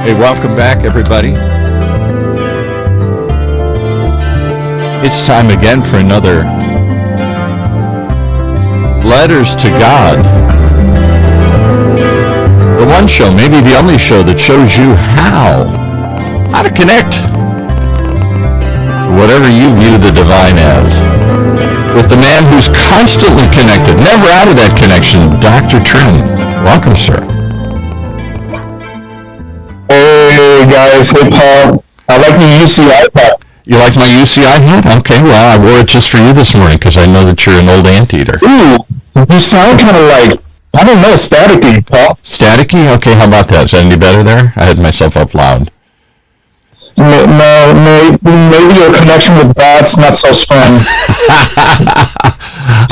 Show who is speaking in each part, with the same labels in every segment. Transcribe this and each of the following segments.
Speaker 1: Hey, welcome back, everybody. It's time again for another Letters to God. The one show, maybe the only show, that shows you how to connect to whatever you view the divine as. With the man who's constantly connected, never out of that connection, Dr. Trin. Welcome, sir.
Speaker 2: Hey guys, hey Paul. I like the UCI hat.
Speaker 1: You like my UCI hat? Okay, well, I wore it just for you this morning because I know that you're an old anteater.
Speaker 2: Ooh, you sound kind of like, I don't know, staticky, Paul.
Speaker 1: Staticky? Okay, how about that? Is that any better there? I had myself up loud.
Speaker 2: No, maybe your connection with God's not so strong.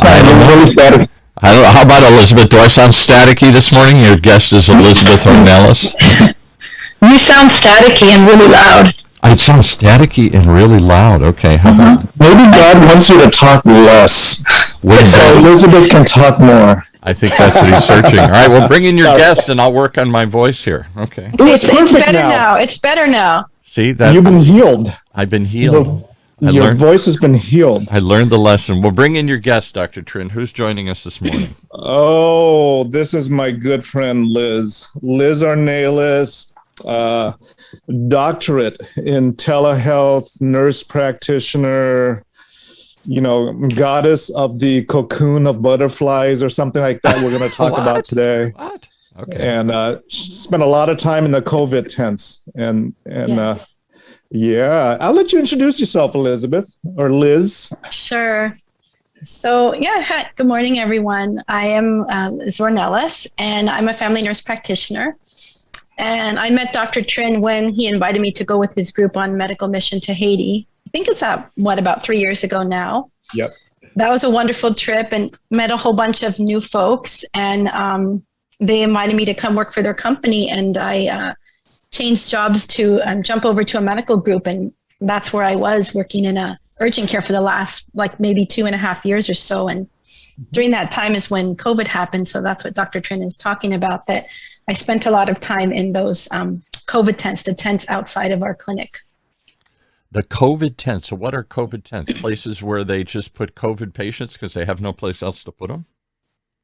Speaker 1: I don't know.
Speaker 2: Really static.
Speaker 1: I don't know. How about Elizabeth? Do I sound staticky this morning? Your guest is Elizabeth Ornelas.
Speaker 3: You sound staticky and really loud.
Speaker 1: I sound staticky and really loud. Okay, how about
Speaker 2: Maybe God wants you to talk less, so Elizabeth can talk more.
Speaker 1: I think that's what he's searching. All right, well, bring in your guest, and I'll work on my voice here. Okay.
Speaker 3: It's better now. It's better now.
Speaker 1: See that?
Speaker 2: You've been healed.
Speaker 1: I've been healed.
Speaker 2: Your voice has been healed.
Speaker 1: I learned the lesson. Well, bring in your guest, Dr. Trin. Who's joining us this morning?
Speaker 4: Oh, this is my good friend Liz. Liz Ornelas, doctorate in telehealth, nurse practitioner, goddess of the cocoon of butterflies or something like that we're going to talk about today.
Speaker 1: What? Okay.
Speaker 4: And spent a lot of time in the COVID tents. And
Speaker 3: Yes.
Speaker 4: yeah, I'll let you introduce yourself, Elizabeth, or Liz.
Speaker 3: Sure. So, hi, good morning, everyone. I am Liz Ornelas, and I'm a family nurse practitioner. And I met Dr. Trin when he invited me to go with his group on medical mission to Haiti. I think it's about 3 years ago now.
Speaker 4: Yep.
Speaker 3: That was a wonderful trip and met a whole bunch of new folks. And they invited me to come work for their company. And I changed jobs to jump over to a medical group. And that's where I was working in a urgent care for the last maybe 2.5 years or so. And during that time is when COVID happened. So that's what Dr. Trin is talking about, that I spent a lot of time in those COVID tents, the tents outside of our clinic.
Speaker 1: The COVID tents. So what are COVID tents? Places where they just put COVID patients because they have no place else to put them?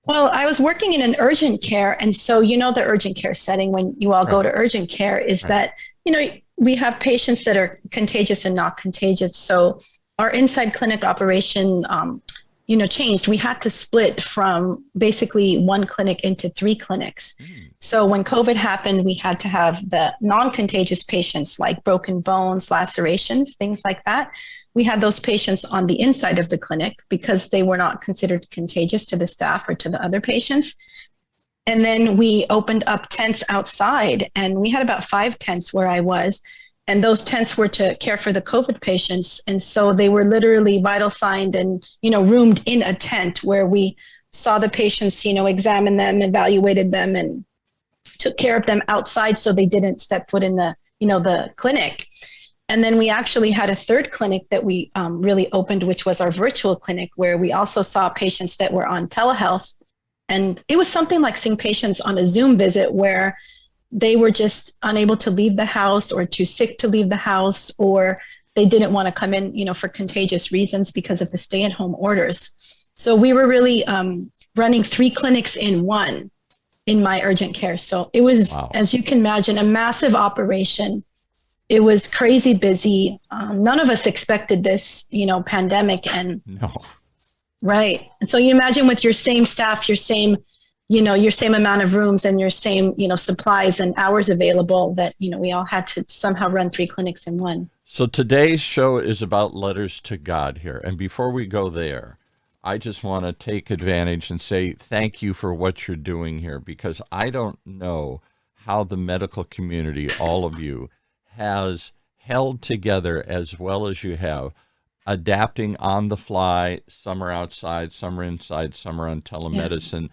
Speaker 3: Well, I was working in an urgent care. And so, the urgent care setting when you all go to urgent care is that, we have patients that are contagious and not contagious. So our inside clinic operation, changed. We had to split from basically one clinic into 3 clinics. So when COVID happened, we had to have the non-contagious patients like broken bones, lacerations, things like that. We had those patients on the inside of the clinic because they were not considered contagious to the staff or to the other patients. And then we opened up tents outside, and we had about 5 tents where I was. And those tents were to care for the COVID patients. And so they were literally vital signed and, roomed in a tent where we saw the patients, examined them, evaluated them, and took care of them outside so they didn't step foot in the clinic. And then we actually had a 3rd clinic that we really opened, which was our virtual clinic, where we also saw patients that were on telehealth. And it was something like seeing patients on a Zoom visit where they were just unable to leave the house or too sick to leave the house, or they didn't want to come in, for contagious reasons because of the stay-at-home orders. So we were really running 3 clinics in one in my urgent care. So it was, as you can imagine, a massive operation. It was crazy busy. None of us expected this, pandemic. And
Speaker 1: no.
Speaker 3: Right. And so you imagine with your same staff, your same amount of rooms and your same, supplies and hours available that, we all had to somehow run 3 clinics in one.
Speaker 1: So today's show is about letters to God here. And before we go there, I just want to take advantage and say thank you for what you're doing here, because I don't know how the medical community, all of you, has held together as well as you have, adapting on the fly. Some are outside, some are inside, some are on telemedicine.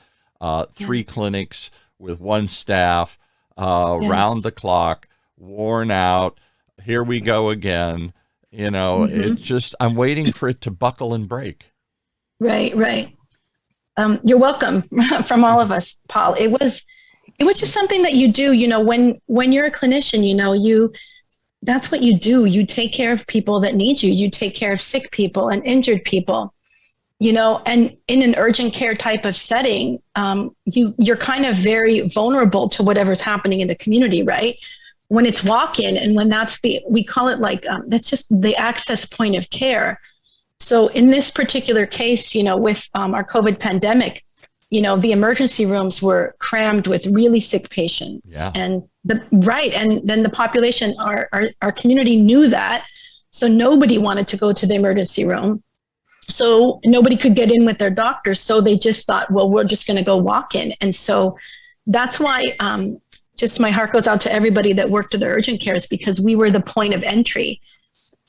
Speaker 1: 3 clinics with 1 staff, round the clock, worn out. Here we go again. It's just, I'm waiting for it to buckle and break.
Speaker 3: Right. You're welcome from all of us, Paul. it was just something that you do, when you're a clinician, that's what you do. You take care of people that need you. You take care of sick people and injured people, and in an urgent care type of setting, you're kind of very vulnerable to whatever's happening in the community, right? When it's walk-in and when we call it that's just the access point of care. So in this particular case, with our COVID pandemic, the emergency rooms were crammed with really sick patients.
Speaker 1: Yeah.
Speaker 3: And then the population, our community knew that. So nobody wanted to go to the emergency room. So nobody could get in with their doctors. So they just thought, well, we're just going to go walk in. And so that's why just my heart goes out to everybody that worked at the urgent cares, because we were the point of entry.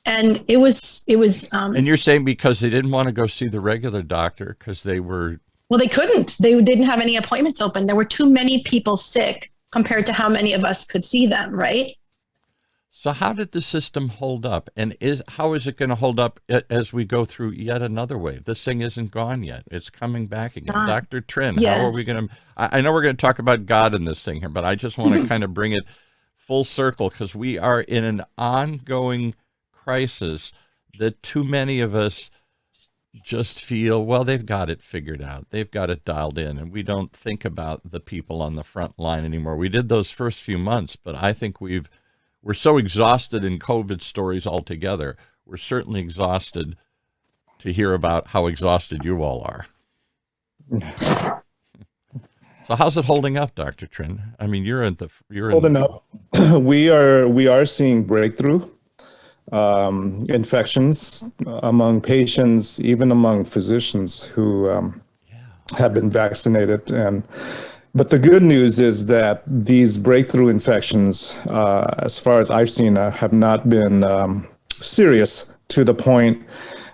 Speaker 3: And it was.
Speaker 1: And you're saying because they didn't want to go see the regular doctor because they were. Well,
Speaker 3: they couldn't. They didn't have any appointments open. There were too many people sick compared to how many of us could see them, right?
Speaker 1: So how did the system hold up? And how is it going to hold up as we go through yet another wave? This thing isn't gone yet. It's coming back again. Dr. Trin,
Speaker 3: yes.
Speaker 1: How are we going to, I know we're going to talk about God in this thing here, but I just want to kind of bring it full circle because we are in an ongoing crisis that too many of us just feel, well, they've got it figured out. They've got it dialed in. And we don't think about the people on the front line anymore. We did those first few months, but I think we're so exhausted in COVID stories altogether. We're certainly exhausted to hear about how exhausted you all are. So how's it holding up, Dr. Trin? I mean, you're
Speaker 4: holding up. We are seeing breakthrough infections among patients, even among physicians who have been vaccinated. But the good news is that these breakthrough infections, as far as I've seen, have not been serious to the point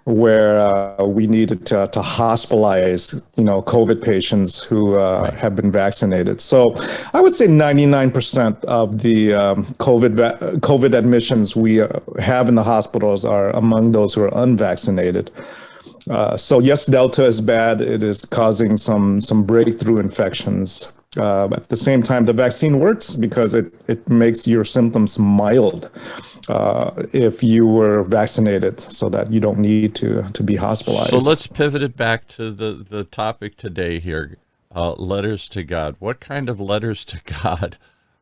Speaker 4: where we needed to hospitalize, COVID patients who have been vaccinated. So I would say 99% of the COVID admissions we have in the hospitals are among those who are unvaccinated. So yes, Delta is bad. It is causing some breakthrough infections. At the same time, the vaccine works because it makes your symptoms mild if you were vaccinated, so that you don't need to be hospitalized.
Speaker 1: So let's pivot it back to the topic today here, letters to God. What kind of letters to God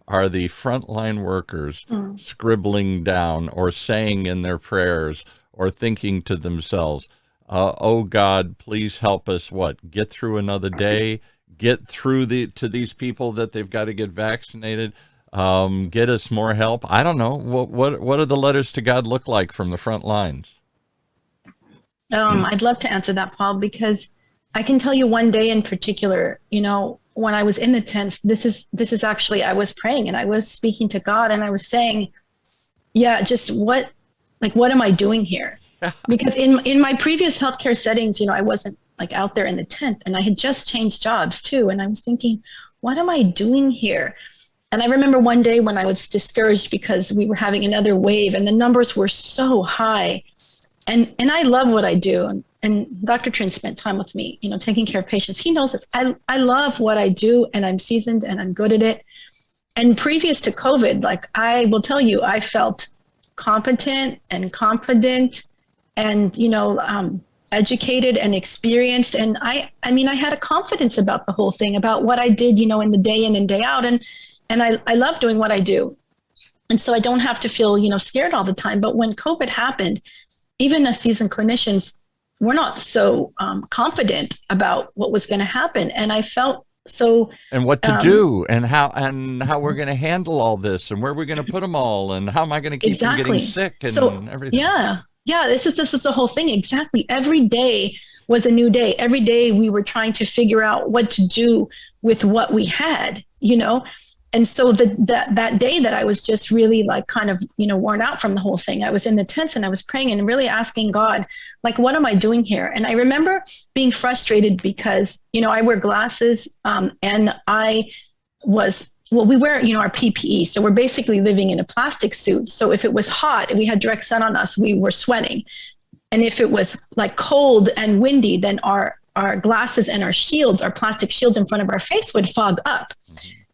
Speaker 1: are the frontline workers scribbling down or saying in their prayers or thinking to themselves? Oh God, please help us. Get through another day. Get through to these people that they've got to get vaccinated. Get us more help. I don't know. What do the letters to God look like from the front lines?
Speaker 3: I'd love to answer that, Paul, because I can tell you one day in particular. When I was in the tents, this is actually, I was praying and I was speaking to God and I was saying, just what am I doing here? Because in my previous healthcare settings, I wasn't out there in the tent, and I had just changed jobs too. And I was thinking, what am I doing here? And I remember one day when I was discouraged because we were having another wave and the numbers were so high. And I love what I do. And Dr. Trin spent time with me, taking care of patients. He knows this. I love what I do, and I'm seasoned and I'm good at it. And previous to COVID, I will tell you, I felt competent and confident and, educated and experienced. And I had a confidence about the whole thing, about what I did, in the day in and day out. And I love doing what I do. And so I don't have to feel, scared all the time. But when COVID happened, even as seasoned clinicians, we're not so confident about what was going to happen. And I felt so. And
Speaker 1: what to do and how we're going to handle all this and where we're going to put them all and how am I going to keep them getting sick and everything.
Speaker 3: Yeah, this is the whole thing. Exactly. Every day was a new day. Every day we were trying to figure out what to do with what we had, And so that day that I was just really worn out from the whole thing, I was in the tents and I was praying and really asking God, what am I doing here? And I remember being frustrated because, I wear glasses and we wear, our PPE. So we're basically living in a plastic suit. So if it was hot and we had direct sun on us, we were sweating. And if it was cold and windy, then our glasses and our shields, our plastic shields in front of our face would fog up.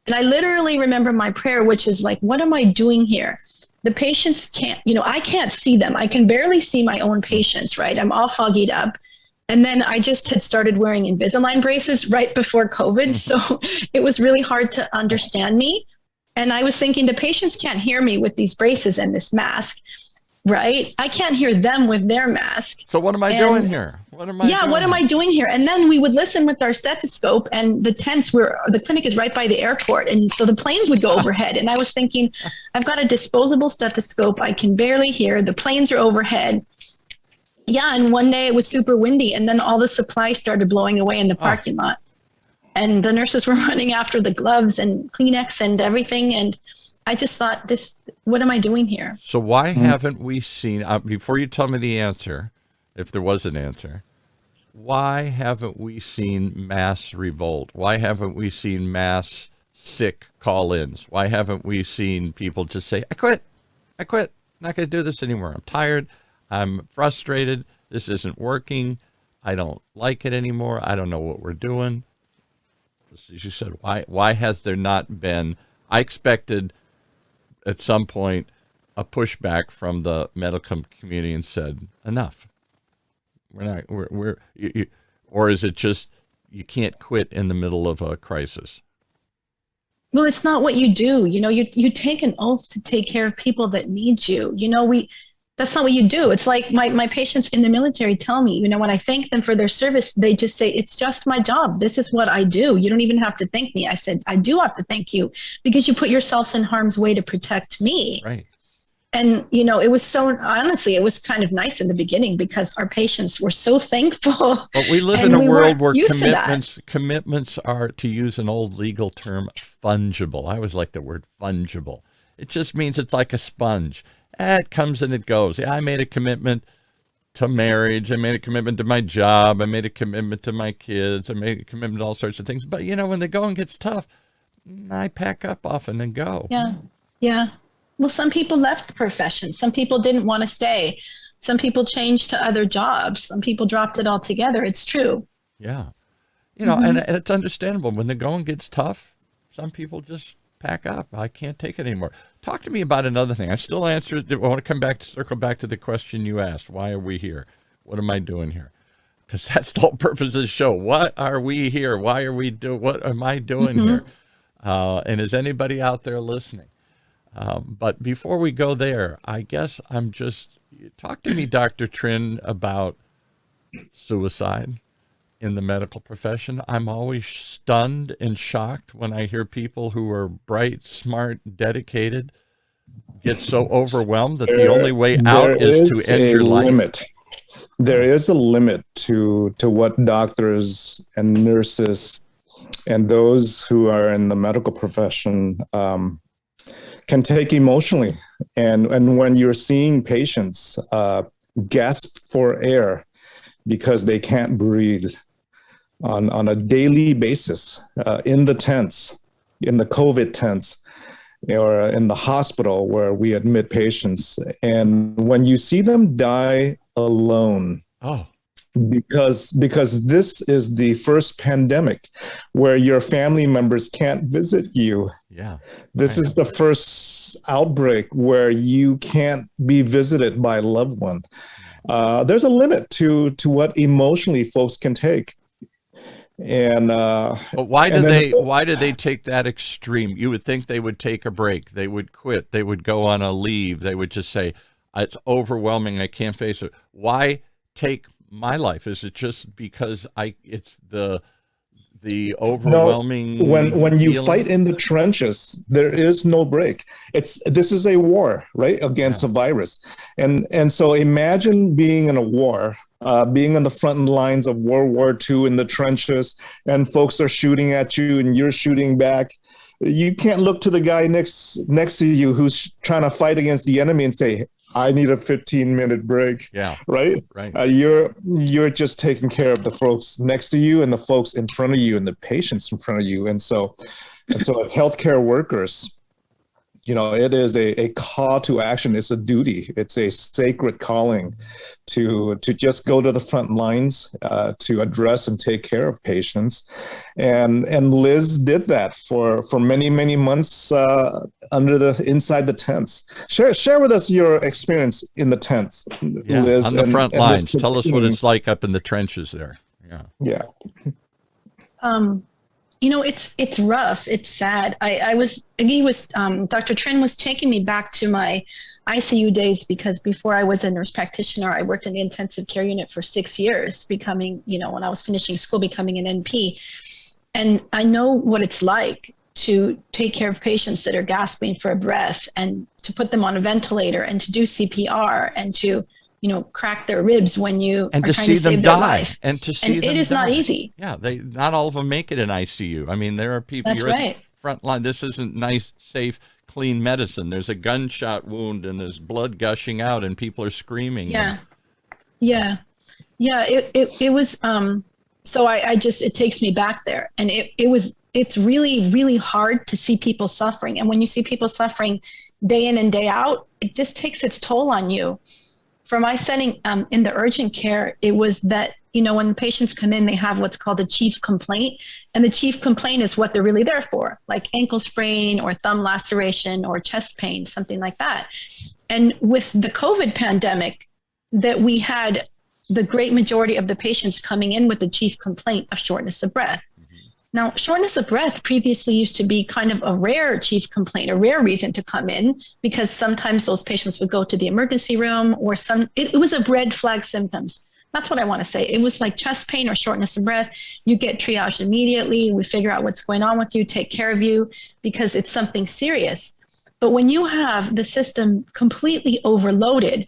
Speaker 3: And I literally remember my prayer, which is like, what am I doing here? The patients can't, I can't see them. I can barely see my own patients, right? I'm all foggied up. And then I just had started wearing Invisalign braces right before COVID. So it was really hard to understand me. And I was thinking the patients can't hear me with these braces and this mask, right? I can't hear them with their mask.
Speaker 1: So what am I doing here? What am
Speaker 3: I doing here? And then we would listen with our stethoscope, and the clinic is right by the airport. And so the planes would go overhead. And I was thinking, I've got a disposable stethoscope. I can barely hear. The planes are overhead. Yeah. And one day it was super windy, and then all the supplies started blowing away in the parking lot. And the nurses were running after the gloves and Kleenex and everything. And I just thought, what am I doing here?
Speaker 1: So why haven't we seen, before you tell me the answer, if there was an answer, why haven't we seen mass revolt? Why haven't we seen mass sick call-ins? Why haven't we seen people just say, I quit, I'm not going to do this anymore. I'm tired. I'm frustrated. This isn't working. I don't like it anymore. I don't know what we're doing. As you said, why has there not been, I expected at some point a pushback from the medical community and said, enough. Or is it just, you can't quit in the middle of a crisis?
Speaker 3: Well, it's not what you do. You take an oath to take care of people that need you. That's not what you do. It's like my patients in the military tell me, when I thank them for their service, they just say, it's just my job. This is what I do. You don't even have to thank me. I said, I do have to thank you because you put yourselves in harm's way to protect me.
Speaker 1: Right.
Speaker 3: And, it was honestly, it was kind of nice in the beginning because our patients were so thankful.
Speaker 1: But we live in a world where commitments are, to use an old legal term, fungible. I always like the word fungible. It just means it's like a sponge. It comes and it goes. I made a commitment to marriage. I made a commitment to my job. I made a commitment to my kids. I made a commitment to all sorts of things. But, when the going gets tough, I pack up often and go.
Speaker 3: Yeah. Yeah. Well, some people left the profession. Some people didn't want to stay. Some people changed to other jobs. Some people dropped it altogether. It's true.
Speaker 1: Yeah. And it's understandable. When the going gets tough, some people just pack up. I can't take it anymore. Talk to me about another thing. I still answered. I want to circle back to the question you asked. Why are we here? What am I doing here? Because that's the whole purpose of the show. What are we here? Why are we what am I doing here? And is anybody out there listening? But before we go there, I guess talk to me, Dr. Trin, about suicide in the medical profession. I'm always stunned and shocked when I hear people who are bright, smart, dedicated get so overwhelmed that the only way out is to end your life.
Speaker 4: There is a limit to what doctors and nurses and those who are in the medical profession can take emotionally. And when you're seeing patients gasp for air because they can't breathe on a daily basis in the tents, in the COVID tents, or in the hospital where we admit patients. And when you see them die alone, because this is the first pandemic where your family members can't visit you.
Speaker 1: Yeah.
Speaker 4: This is the first outbreak where you can't be visited by a loved one. There's a limit to what emotionally folks can take. And
Speaker 1: but why do they take that extreme? You would think they would take a break. They would quit. They would go on a leave. They would just say, it's overwhelming. I can't face it. Why take my life? Is it just because it's the overwhelming?
Speaker 4: No, when you fight in the trenches, there is no break. This is a war, right, against a virus. And so imagine being in a war, being on the front lines of World War II in the trenches, and folks are shooting at you and you're shooting back. You can't look to the guy next to you who's trying to fight against the enemy and say, I need a 15-minute break.
Speaker 1: Yeah.
Speaker 4: Right. You're just taking care of the folks next to you and the folks in front of you and the patients in front of you. And so as healthcare workers, it is a call to action. It's a duty. It's a sacred calling to just go to the front lines, to address and take care of patients. And Liz did that for many months inside the tents. Share with us your experience in the tents, Liz.
Speaker 1: On the front lines. Tell us what it's like up in the trenches there.
Speaker 4: Yeah.
Speaker 3: It's rough. It's sad. Dr. Trin was taking me back to my ICU days, because before I was a nurse practitioner, I worked in the intensive care unit for 6 years, becoming, when I was finishing school, becoming an NP. And I know what it's like to take care of patients that are gasping for a breath, and to put them on a ventilator, and to do CPR, and to crack their ribs when you
Speaker 1: and
Speaker 3: are
Speaker 1: to
Speaker 3: trying
Speaker 1: see
Speaker 3: to save
Speaker 1: them
Speaker 3: their
Speaker 1: die,
Speaker 3: life.
Speaker 1: and to see
Speaker 3: and
Speaker 1: them
Speaker 3: it is
Speaker 1: die.
Speaker 3: not easy.
Speaker 1: Yeah, not all of them make it in ICU. I mean, there are people.
Speaker 3: That's
Speaker 1: you're
Speaker 3: right.
Speaker 1: at the front line. This isn't nice, safe, clean medicine. There's a gunshot wound, and there's blood gushing out, and people are screaming.
Speaker 3: Yeah. It was. So it takes me back there, and it's really, really hard to see people suffering. And when you see people suffering day in and day out, it just takes its toll on you. For my setting in the urgent care, it was that, when the patients come in, they have what's called a chief complaint. And the chief complaint is what they're really there for, like ankle sprain or thumb laceration or chest pain, something like that. And with the COVID pandemic, that we had the great majority of the patients coming in with the chief complaint of shortness of breath. Now, shortness of breath previously used to be kind of a rare chief complaint, a rare reason to come in, because sometimes those patients would go to the emergency room, or it was a red flag symptoms. That's what I want to say. It was like chest pain or shortness of breath. You get triaged immediately. We figure out what's going on with you, take care of you, because it's something serious. But when you have the system completely overloaded,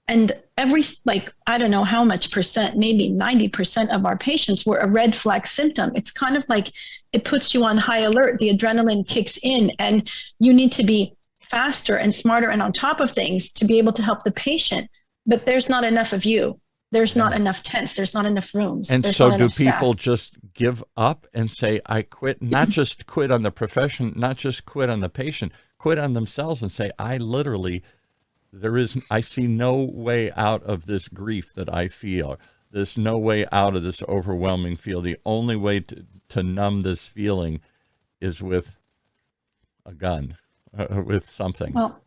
Speaker 3: and I don't know how much percent, maybe 90% of our patients were a red flag symptom. It's kind of like it puts you on high alert. The adrenaline kicks in, and you need to be faster and smarter and on top of things to be able to help the patient. But there's not enough of you. There's not enough tents. There's not enough rooms.
Speaker 1: And
Speaker 3: there's
Speaker 1: so do people just give up and say, I quit, not just quit on the profession, not just quit on the patient, quit on themselves and say, I see no way out of this grief that I feel. There's no way out of this overwhelming feel. The only way to numb this feeling is with a gun, with something.
Speaker 3: Well,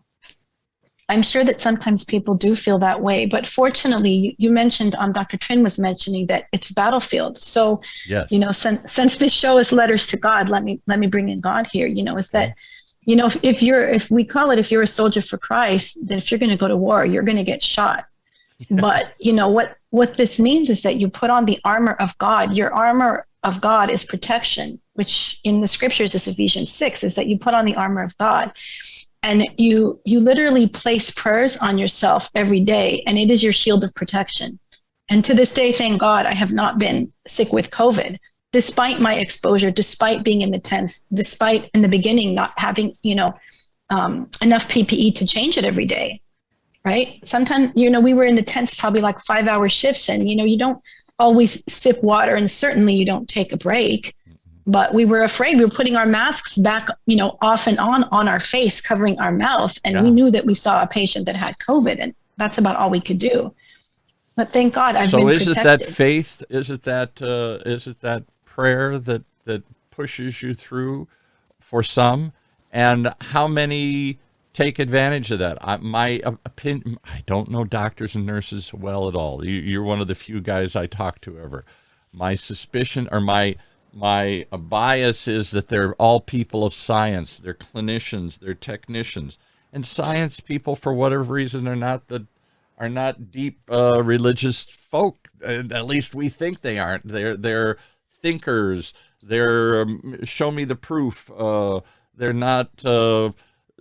Speaker 3: I'm sure that sometimes people do feel that way, but fortunately, you mentioned, Dr. Trin was mentioning that it's battlefield. So,
Speaker 1: yes.
Speaker 3: Since this show is letters to God, let me bring in God here. Is that, if you're a soldier for Christ, then if you're going to go to war, you're going to get shot. But what this means is that you put on the armor of God. Your armor of God is protection, which in the scriptures is Ephesians 6, is that you put on the armor of God. And you literally place prayers on yourself every day, and it is your shield of protection. And to this day, thank God, I have not been sick with COVID, despite my exposure, despite being in the tents, despite in the beginning not having, enough PPE to change it every day, right? Sometimes, we were in the tents probably like 5-hour shifts, and, you don't always sip water, and certainly you don't take a break. But we were afraid. We were putting our masks back, off and on our face, covering our mouth. And we knew that we saw a patient that had COVID, and that's about all we could do. But thank God I've been protected.
Speaker 1: So is it that faith? Is it that prayer that pushes you through for some? And how many take advantage of that? My opinion, I don't know doctors and nurses well at all. You're one of the few guys I talk to ever. My suspicion, or my bias, is that they're all people of science. They're clinicians, they're technicians, and science people, for whatever reason, are not deep religious folk. At least we think they aren't. They're thinkers. They're show me the proof. They're not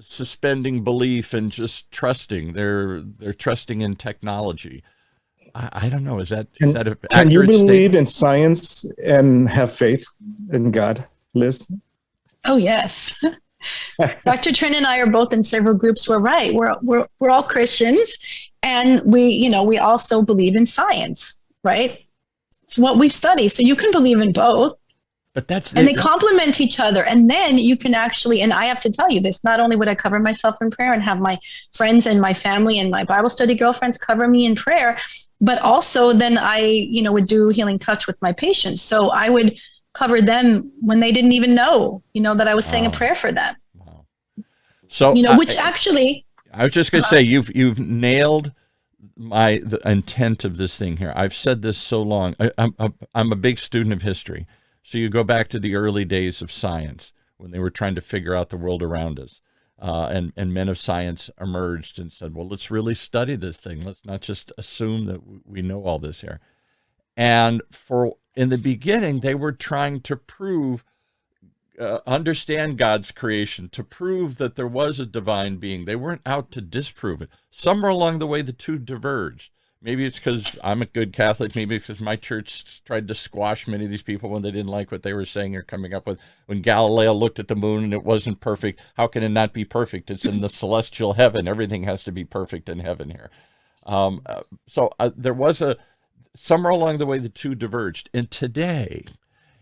Speaker 1: suspending belief and just trusting. They're trusting in technology. I don't know. Is that an accurate statement?
Speaker 4: Can you believe in science and have faith in God, Liz?
Speaker 3: Oh, yes. Dr. Trin and I are both in several groups. We're right. We're all Christians, and we also believe in science, right? It's what we study. So you can believe in both.
Speaker 1: But that's
Speaker 3: and they complement each other. And then you can actually, and I have to tell you this, not only would I cover myself in prayer and have my friends and my family and my Bible study girlfriends cover me in prayer, but also then I, would do healing touch with my patients. So I would cover them when they didn't even know, that I was saying a prayer for them.
Speaker 1: Wow. So,
Speaker 3: which actually,
Speaker 1: I was just going to say, you've nailed the intent of this thing here. I've said this so long. I'm a big student of history. So you go back to the early days of science when they were trying to figure out the world around us. And men of science emerged and said, well, let's really study this thing. Let's not just assume that we know all this here. And in the beginning, they were trying to understand God's creation, to prove that there was a divine being. They weren't out to disprove it. Somewhere along the way, the two diverged. Maybe it's because I'm a good Catholic. Maybe because my church tried to squash many of these people when they didn't like what they were saying or coming up with. When Galileo looked at the moon and it wasn't perfect, how can it not be perfect? It's in the celestial heaven. Everything has to be perfect in heaven here. So there was somewhere along the way, the two diverged. And today,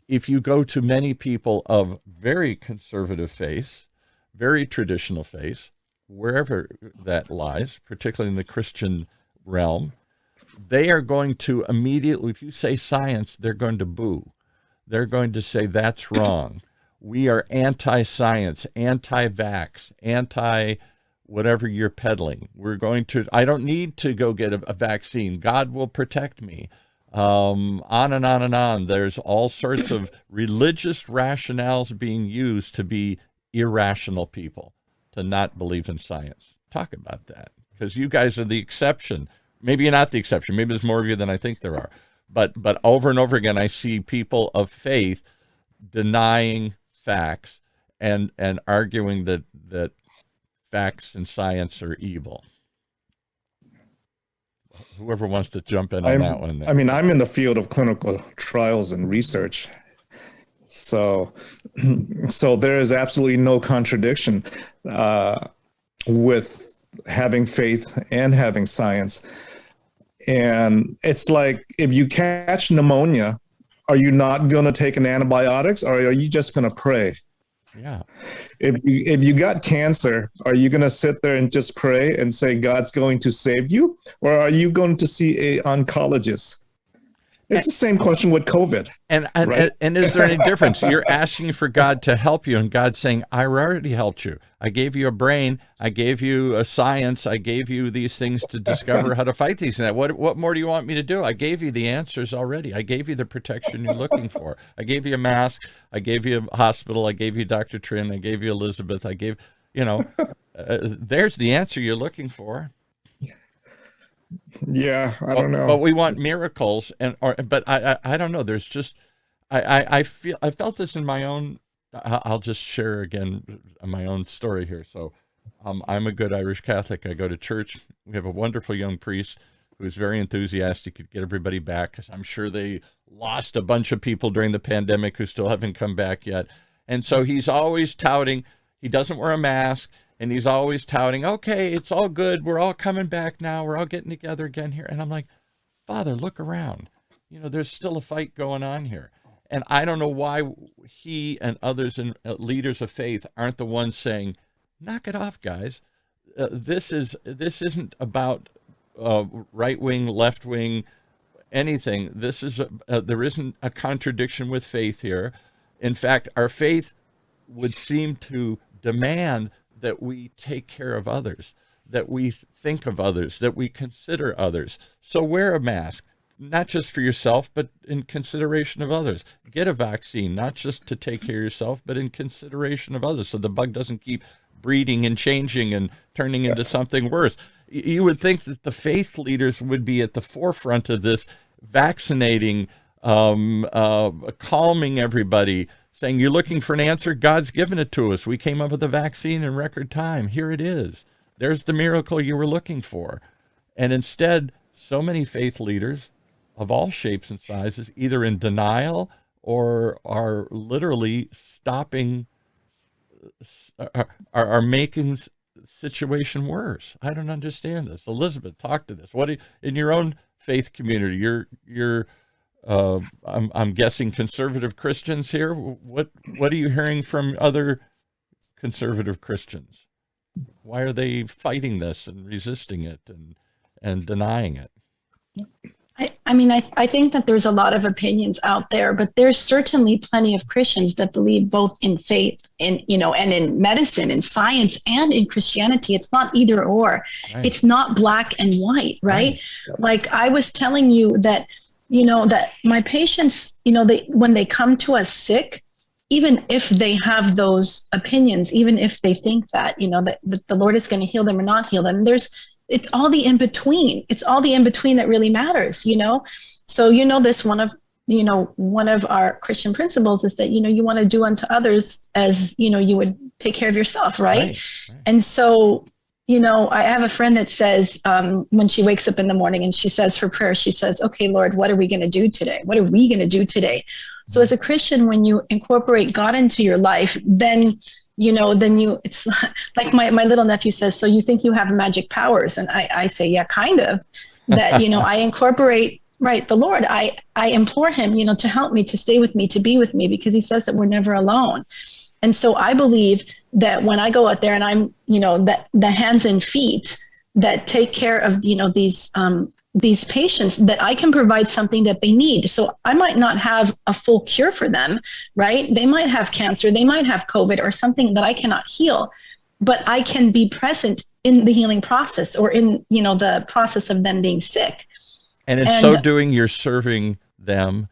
Speaker 1: if you go to many people of very conservative faith, very traditional faith, wherever that lies, particularly in the Christian realm, they are going to immediately, if you say science, they're going to boo. They're going to say, that's wrong. We are anti-science, anti-vax, anti-whatever you're peddling. I don't need to go get a vaccine. God will protect me. On and on and on. There's all sorts of religious rationales being used to be irrational people, to not believe in science. Talk about that, because you guys are the exception. Maybe you're not the exception. Maybe there's more of you than I think there are. But over and over again, I see people of faith denying facts and arguing that facts and science are evil. Whoever wants to jump in on that one. Then.
Speaker 4: I mean, I'm in the field of clinical trials and research. So there is absolutely no contradiction with having faith and having science. And it's like, if you catch pneumonia, are you not going to take an antibiotics, or are you just going to pray?
Speaker 1: Yeah.
Speaker 4: If you got cancer, are you going to sit there and just pray and say God's going to save you, or are you going to see an oncologist? It's the same question with COVID.
Speaker 1: Right? And is there any difference? You're asking for God to help you, and God's saying, I already helped you. I gave you a brain. I gave you a science. I gave you these things to discover how to fight these. And what more do you want me to do? I gave you the answers already. I gave you the protection you're looking for. I gave you a mask. I gave you a hospital. I gave you Dr. Trin. I gave you Elizabeth. I gave, there's the answer you're looking for.
Speaker 4: Yeah, I don't know.
Speaker 1: But we want miracles, but I don't know. There's just I felt this in my own. I'll just share again my own story here. So, I'm a good Irish Catholic. I go to church. We have a wonderful young priest who's very enthusiastic to get everybody back, because I'm sure they lost a bunch of people during the pandemic who still haven't come back yet. And so he's always touting. He doesn't wear a mask. And he's always touting, okay, it's all good. We're all coming back now. We're all getting together again here. And I'm like, Father, look around. There's still a fight going on here. And I don't know why he and others and leaders of faith aren't the ones saying, knock it off, guys. This isn't about right wing, left wing, anything. There isn't a contradiction with faith here. In fact, our faith would seem to demand that we take care of others, that we think of others, that we consider others. So wear a mask, not just for yourself, but in consideration of others. Get a vaccine, not just to take care of yourself, but in consideration of others, so the bug doesn't keep breeding and changing and turning into something worse. You would think that the faith leaders would be at the forefront of this, vaccinating, calming everybody, saying, you're looking for an answer? God's given it to us. We came up with a vaccine in record time. Here it is. There's the miracle you were looking for. And instead, so many faith leaders of all shapes and sizes, either in denial or are literally stopping, are making the situation worse. I don't understand this. Elizabeth, talk to this. In your own faith community, you're I'm guessing conservative Christians here. What are you hearing from other conservative Christians? Why are they fighting this and resisting it and denying it?
Speaker 3: I think that there's a lot of opinions out there, but there's certainly plenty of Christians that believe both in faith and in medicine, in science, and in Christianity. It's not either or. Right. It's not black and white, right? Like I was telling you that, that my patients, when they come to us sick, even if they have those opinions, even if they think that, that the Lord is going to heal them or not heal them, it's all the in between. It's all the in between that really matters, So, this one of our Christian principles is that, you want to do unto others as, you would take care of yourself, right? And so, I have a friend that says, when she wakes up in the morning and she says for prayer, she says, okay, Lord, what are we going to do today? What are we going to do today? So as a Christian, when you incorporate God into your life, then it's like my little nephew says, so you think you have magic powers? And I say, yeah, kind of. That, I incorporate, the Lord. I implore him, to help me, to stay with me, to be with me, because he says that we're never alone. And so I believe that when I go out there and I'm, that the hands and feet that take care of, these patients, that I can provide something that they need. So I might not have a full cure for them, right? They might have cancer, they might have COVID or something that I cannot heal, but I can be present in the healing process or in, the process of them being sick.
Speaker 1: And in so doing, you're serving them,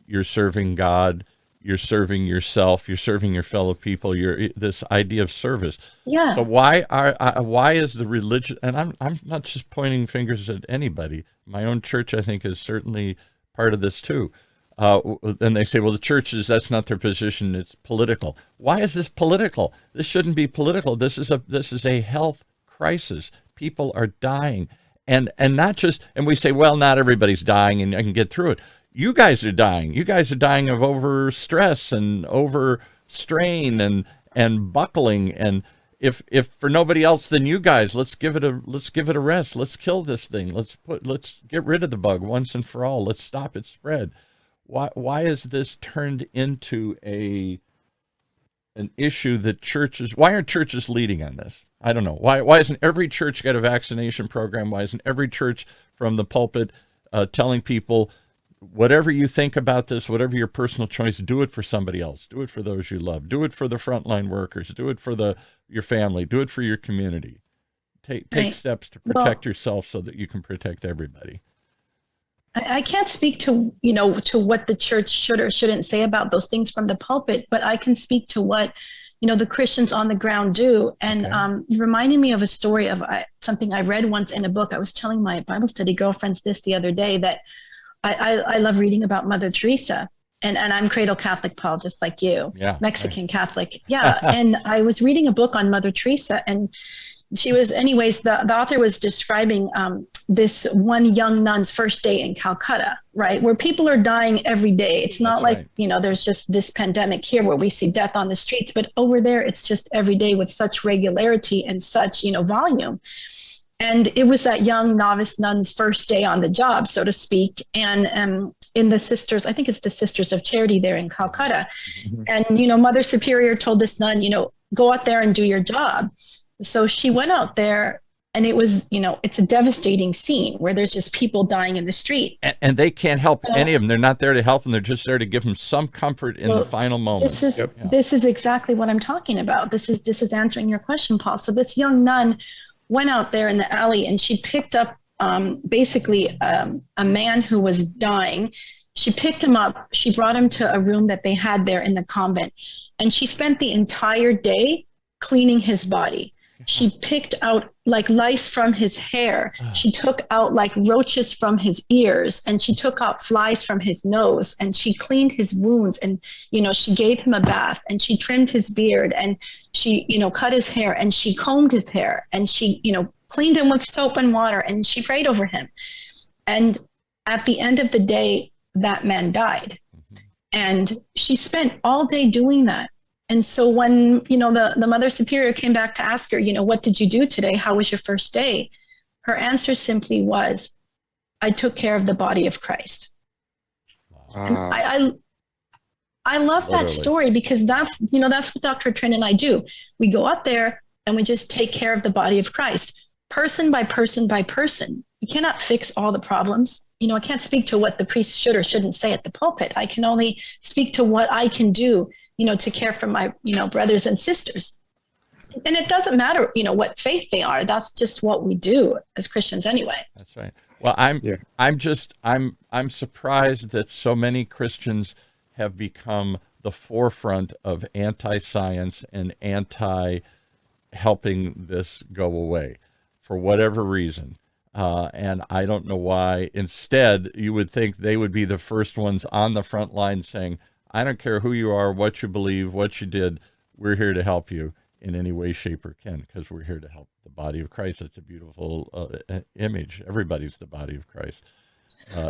Speaker 1: you're serving God, you're serving yourself, you're serving your fellow people. You're this idea of service.
Speaker 3: Yeah.
Speaker 1: So why is the religion? And I'm not just pointing fingers at anybody. My own church, I think, is certainly part of this too. And they say, well, the church that's not their position. It's political. Why is this political? This shouldn't be political. This is a health crisis. People are dying, and not just. And we say, well, not everybody's dying, and I can get through it. You guys are dying. You guys are dying of over stress and over strain and buckling. And if for nobody else than you guys, let's give it a rest. Let's kill this thing. Let's get rid of the bug once and for all. Let's stop its spread. Why is this turned into an issue that churches? Why aren't churches leading on this? I don't know. Why isn't every church got a vaccination program? Why isn't every church from the pulpit telling people, whatever you think about this, whatever your personal choice, do it for somebody else. Do it for those you love. Do it for the frontline workers. Do it for your family. Do it for your community. Take steps to protect yourself so that you can protect everybody.
Speaker 3: I can't speak to, to what the church should or shouldn't say about those things from the pulpit, but I can speak to what, the Christians on the ground do. And reminding me of a story of something I read once in a book. I was telling my Bible study girlfriends this the other day, that I love reading about Mother Teresa, and I'm Cradle Catholic, Paul, just like you, Mexican Catholic. Yeah. And I was reading a book on Mother Teresa, and she was, anyways, the author was describing this one young nun's first day in Calcutta, right? Where people are dying every day. It's not like, there's just this pandemic here where we see death on the streets, but over there, it's just every day with such regularity and such, volume. And it was that young novice nun's first day on the job, so to speak. And in the sisters, I think it's the Sisters of Charity there in Calcutta. Mm-hmm. And, Mother Superior told this nun, go out there and do your job. So she went out there, and it was, it's a devastating scene where there's just people dying in the street.
Speaker 1: And they can't help any of them. They're not there to help them. They're just there to give them some comfort in the final moment.
Speaker 3: This is exactly what I'm talking about. This is answering your question, Paul. So this young nun went out there in the alley, and she picked up basically a man who was dying. She picked him up. She brought him to a room that they had there in the convent, and she spent the entire day cleaning his body. She picked out like lice from his hair. She took out like roaches from his ears, and she took out flies from his nose, and she cleaned his wounds, and, she gave him a bath, and she trimmed his beard, and she, cut his hair, and she combed his hair, and she, cleaned him with soap and water, and she prayed over him. And at the end of the day, that man died. And she spent all day doing that. And so when, the Mother Superior came back to ask her, what did you do today? How was your first day? Her answer simply was, I took care of the body of Christ. And
Speaker 2: Wow.
Speaker 3: I love
Speaker 1: Literally.
Speaker 3: that story because that's what Dr. Trin and I do. We go up there and we just take care of the body of Christ, person by person by person. You cannot fix all the problems. I can't speak to what the priest should or shouldn't say at the pulpit. I can only speak to what I can do, to care for my, brothers and sisters. And it doesn't matter, what faith they are. That's just what we do as Christians anyway.
Speaker 1: That's right. Well, I'm surprised that so many Christians have become the forefront of anti-science and anti-helping this go away for whatever reason. And I don't know why. Instead, you would think they would be the first ones on the front line saying, I don't care who you are, what you believe, what you did. We're here to help you in any way, shape, or can, because we're here to help the body of Christ. It's a beautiful image. Everybody's the body of Christ.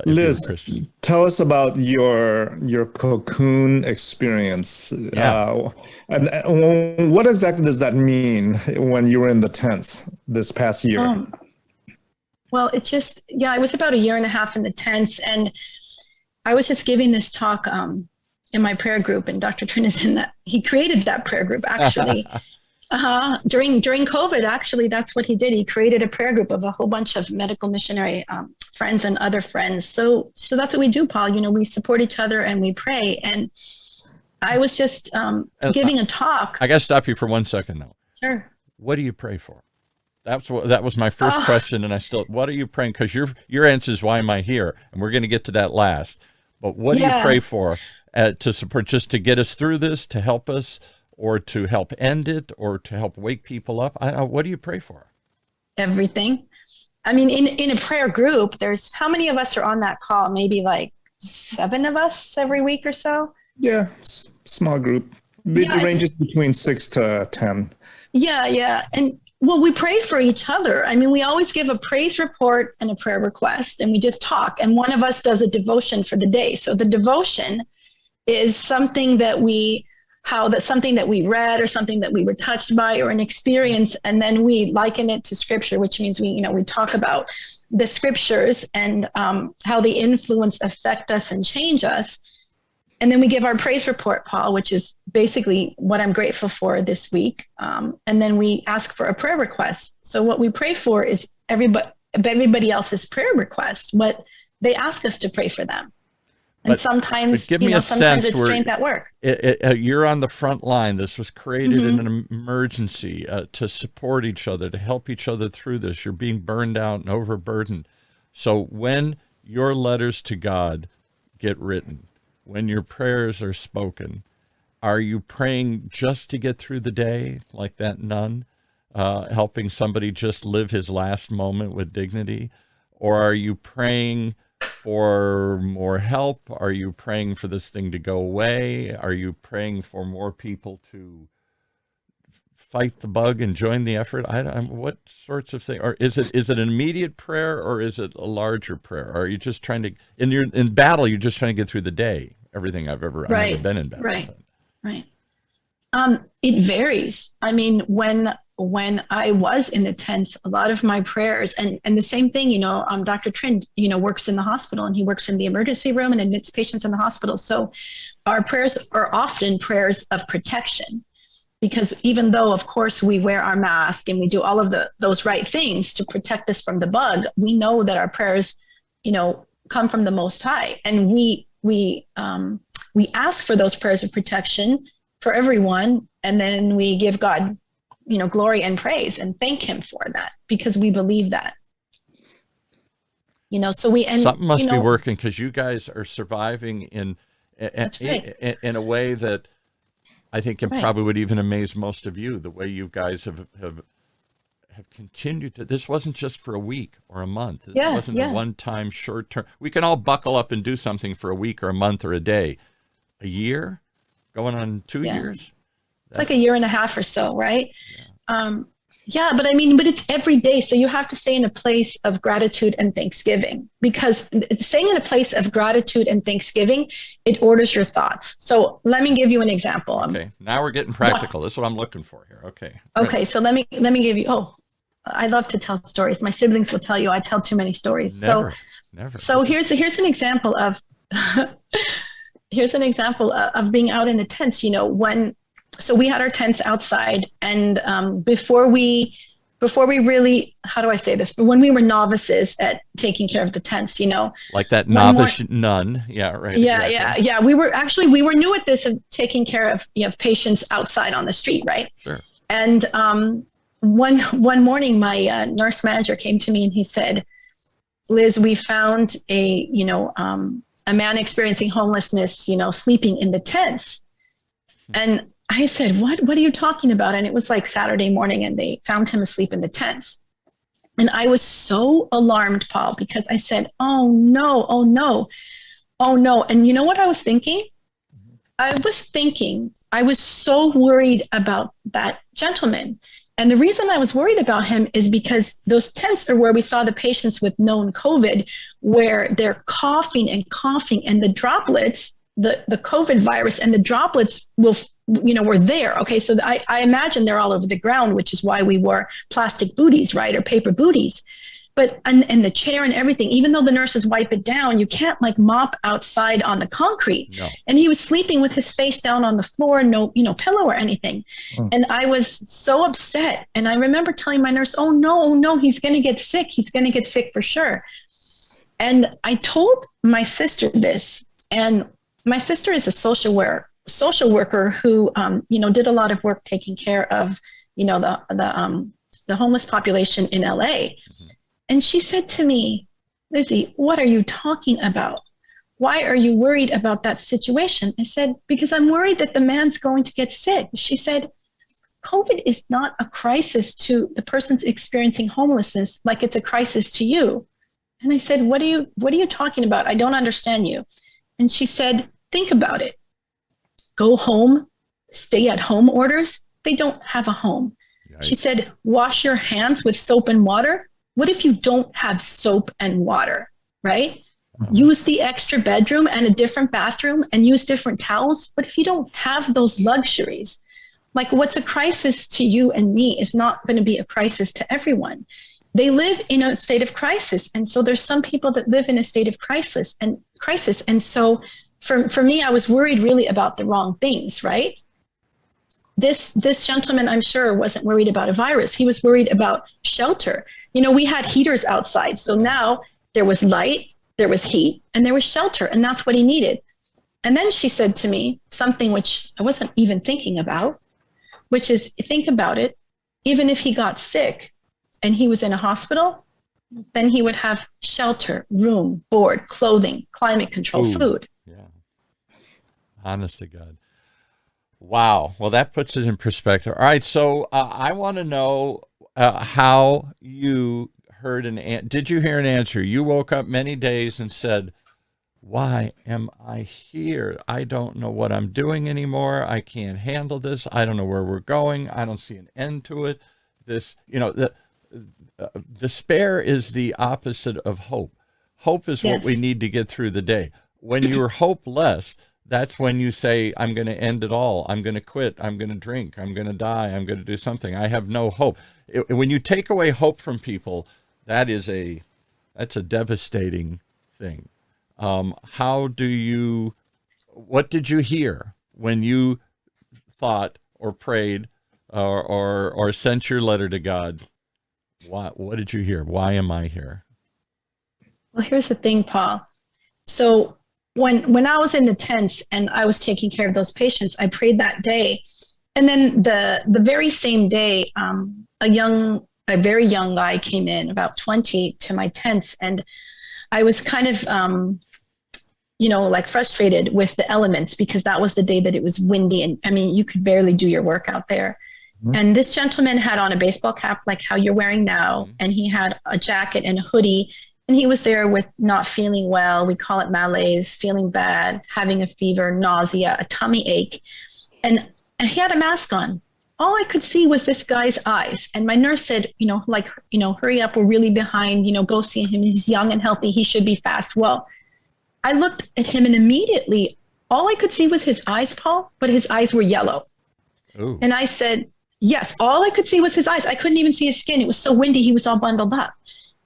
Speaker 4: Liz, tell us about your cocoon experience.
Speaker 1: Yeah.
Speaker 4: And what exactly does that mean when you were in the tents this past year?
Speaker 3: Well, I was about 1.5 years in the tents, and I was just giving this talk in my prayer group, and Dr. Trin is in that. He created that prayer group, actually. During COVID, actually, that's what he did. He created a prayer group of a whole bunch of medical missionary friends and other friends. So that's what we do, Paul. We support each other and we pray. And I was just giving a talk.
Speaker 1: I got to stop you for 1 second, though.
Speaker 3: Sure.
Speaker 1: What do you pray for? That was my first question, and what are you praying? Because your answer is, why am I here? And we're going to get to that last. But what do you pray for to support, just to get us through this, to help us, or to help end it, or to help wake people up? What do you pray for?
Speaker 3: Everything. I mean, in a prayer group, there's, how many of us are on that call? Maybe like 7 of us every week or so?
Speaker 4: Yeah, small group. It ranges between 6 to 10. Yeah.
Speaker 3: And well, we pray for each other. I mean, we always give a praise report and a prayer request, and we just talk. And one of us does a devotion for the day. So the devotion is something that we read or something that we were touched by or an experience, and then we liken it to scripture, which means we talk about the scriptures and how they affect us and change us. And then we give our praise report, Paul, which is basically what I'm grateful for this week. And then we ask for a prayer request. So what we pray for is everybody else's prayer request, what they ask us to pray for them. And sometimes,
Speaker 1: give me
Speaker 3: sometimes it's strength at work.
Speaker 1: You're on the front line. This was created in an emergency to support each other, to help each other through this. You're being burned out and overburdened. So when your letters to God get written, when your prayers are spoken, are you praying just to get through the day, like that nun, helping somebody just live his last moment with dignity? Or are you praying for more help? Are you praying for this thing to go away? Are you praying for more people to fight the bug and join the effort? What sorts of things? Or is it an immediate prayer, or is it a larger prayer? Or are you just trying to, in battle, you're just trying to get through the day? Everything I've ever been in battle.
Speaker 3: Right. It varies. I mean, when I was in the tents, a lot of my prayers, and the same thing, Dr. Trin, works in the hospital, and he works in the emergency room and admits patients in the hospital. So our prayers are often prayers of protection, because even though, of course, we wear our mask and we do all of those right things to protect us from the bug, we know that our prayers, come from the Most High. And we ask for those prayers of protection for everyone, and then we give God, glory and praise and thank him for that, because we believe that. Something
Speaker 1: must be working, because you guys are surviving in a way that I think probably would even amaze most of you, the way you guys have continued to. This wasn't just for a week or a month. It wasn't a one-time short term. We can all buckle up and do something for a week or a month or a day. A year? Going on 2 years?
Speaker 3: It's like 1.5 years or so, right? But it's every day. So you have to stay in a place of gratitude and thanksgiving, because staying in a place of gratitude and thanksgiving, it orders your thoughts. So let me give you an example.
Speaker 1: Okay, now we're getting practical. This is what I'm looking for here. Okay.
Speaker 3: Okay, so let me give you, I love to tell stories. My siblings will tell you I tell too many stories.
Speaker 1: Never.
Speaker 3: So here's an example of Here's an example of being out in the tents. So we had our tents outside, and before we really, how do I say this? But when we were novices at taking care of the tents,
Speaker 1: Like that novice nun. Yeah, right.
Speaker 3: Yeah,
Speaker 1: exactly.
Speaker 3: yeah. We were new at this of taking care of patients outside on the street, right?
Speaker 1: Sure.
Speaker 3: And one morning, my nurse manager came to me and he said, "Liz, we found a man experiencing homelessness, sleeping in the tents." And I said, What are you talking about? And it was like Saturday morning, and they found him asleep in the tents. And I was so alarmed, Paul, because I said, "Oh no, oh no, oh no." And you know what I was thinking? I was so worried about that gentleman. And the reason I was worried about him is because those tents are where we saw the patients with known COVID, where they're coughing, and the droplets, the COVID virus and the droplets were there. Okay. So I imagine they're all over the ground, which is why we wore plastic booties, right? Or paper booties. But, and the chair and everything, even though the nurses wipe it down, you can't like mop outside on the concrete.
Speaker 1: No.
Speaker 3: And he was sleeping with his face down on the floor, no, pillow or anything. And I was so upset. And I remember telling my nurse, oh no, he's going to get sick. He's going to get sick for sure. And I told my sister this, and my sister is a social worker who, did a lot of work taking care of, the homeless population in LA. Mm-hmm. And she said to me, "Lizzie, what are you talking about? Why are you worried about that situation?" I said, "Because I'm worried that the man's going to get sick." She said, "COVID is not a crisis to the person's experiencing homelessness like it's a crisis to you." And I said, what are you talking about? I don't understand you." And she said, "Think about it. Go home, stay at home orders. They don't have a home." Yikes. She said, "Wash your hands with soap and water. What if you don't have soap and water, right? Mm-hmm. Use the extra bedroom and a different bathroom and use different towels. But if you don't have those luxuries, like what's a crisis to you and me is not going to be a crisis to everyone." They live in a state of crisis. And so there's some people that live in a state of crisis. And so for me, I was worried really about the wrong things, right? This gentleman, I'm sure, wasn't worried about a virus. He was worried about shelter. We had heaters outside. So now there was light, there was heat, and there was shelter. And that's what he needed. And then she said to me something which I wasn't even thinking about, which is, think about it. Even if he got sick and he was in a hospital, then he would have shelter, room, board, clothing, climate control, food.
Speaker 1: Yeah. Honest to God. Wow. Well, that puts it in perspective. All right. So I want to know how you heard did you hear an answer? You woke up many days and said, "Why am I here? I don't know what I'm doing anymore. I can't handle this. I don't know where we're going. I don't see an end to it." Despair is the opposite of hope. Hope is what we need to get through the day. When you're hopeless, that's when you say, "I'm going to end it all. I'm going to quit. I'm going to drink. I'm going to die. I'm going to do something. I have no hope." When you take away hope from people, that's a devastating thing. What did you hear when you thought or prayed or sent your letter to God? What did you hear? Why am I here?
Speaker 3: Well, here's the thing, Paul. So when I was in the tents and I was taking care of those patients, I prayed that day. And then the very same day, a very young guy came in, about 20, to my tents. And I was kind of, frustrated with the elements, because that was the day that it was windy. And I mean, you could barely do your work out there. Mm-hmm. And this gentleman had on a baseball cap, like how you're wearing now. Mm-hmm. And he had a jacket and a hoodie. And he was there with not feeling well. We call it malaise, feeling bad, having a fever, nausea, a tummy ache. And he had a mask on. All I could see was this guy's eyes. And my nurse said, hurry up, we're really behind, go see him. He's young and healthy. He should be fast. Well, I looked at him and immediately all I could see was his eyes, Paul, but his eyes were yellow. Ooh. And I said, yes, all I could see was his eyes. I couldn't even see his skin. It was so windy. He was all bundled up.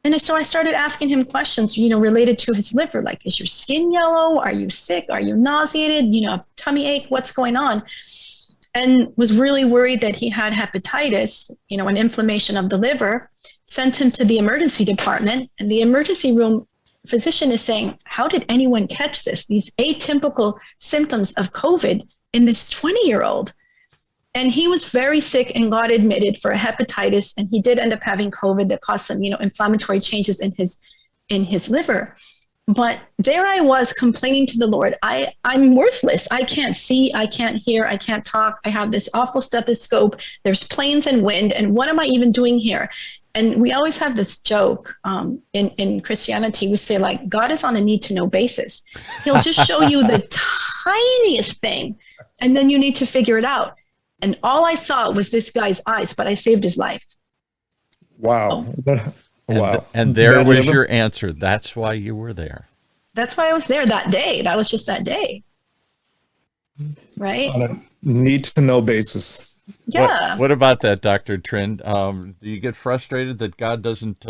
Speaker 3: And so I started asking him questions, related to his liver, like, is your skin yellow? Are you sick? Are you nauseated? Tummy ache? What's going on? And was really worried that he had hepatitis, an inflammation of the liver. Sent him to the emergency department, and the emergency room physician is saying, how did anyone catch this? These atypical symptoms of COVID in this 20-year-old. And he was very sick and got admitted for a hepatitis, and he did end up having COVID that caused some, inflammatory changes in his liver. But there I was complaining to the Lord, I'm worthless. I can't see, I can't hear, I can't talk. I have this awful stethoscope. There's planes and wind, and what am I even doing here? And we always have this joke in Christianity. We say, like, God is on a need-to-know basis. He'll just show you the tiniest thing, and then you need to figure it out. And all I saw was this guy's eyes, but I saved his life.
Speaker 4: Wow.
Speaker 3: So,
Speaker 4: Wow.
Speaker 1: And there was your answer. That's why you were there.
Speaker 3: That's why I was there that day. That was just that day. Right?
Speaker 4: On a need-to-know basis.
Speaker 3: Yeah.
Speaker 1: What about that, Dr. Trinh? Do you get frustrated that God doesn't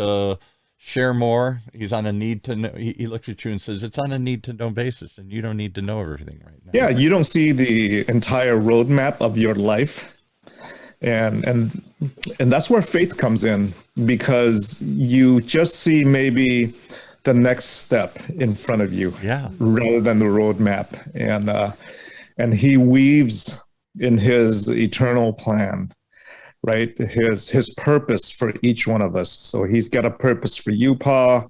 Speaker 1: share more? He's on a need to know. He looks at you and says, it's on a need to know basis, and you don't need to know everything right now.
Speaker 4: Yeah, you don't see the entire roadmap of your life. And that's where faith comes in, because you just see maybe the next step in front of you, rather than the roadmap. And he weaves in his eternal plan, right? His purpose for each one of us. So he's got a purpose for you, Pa,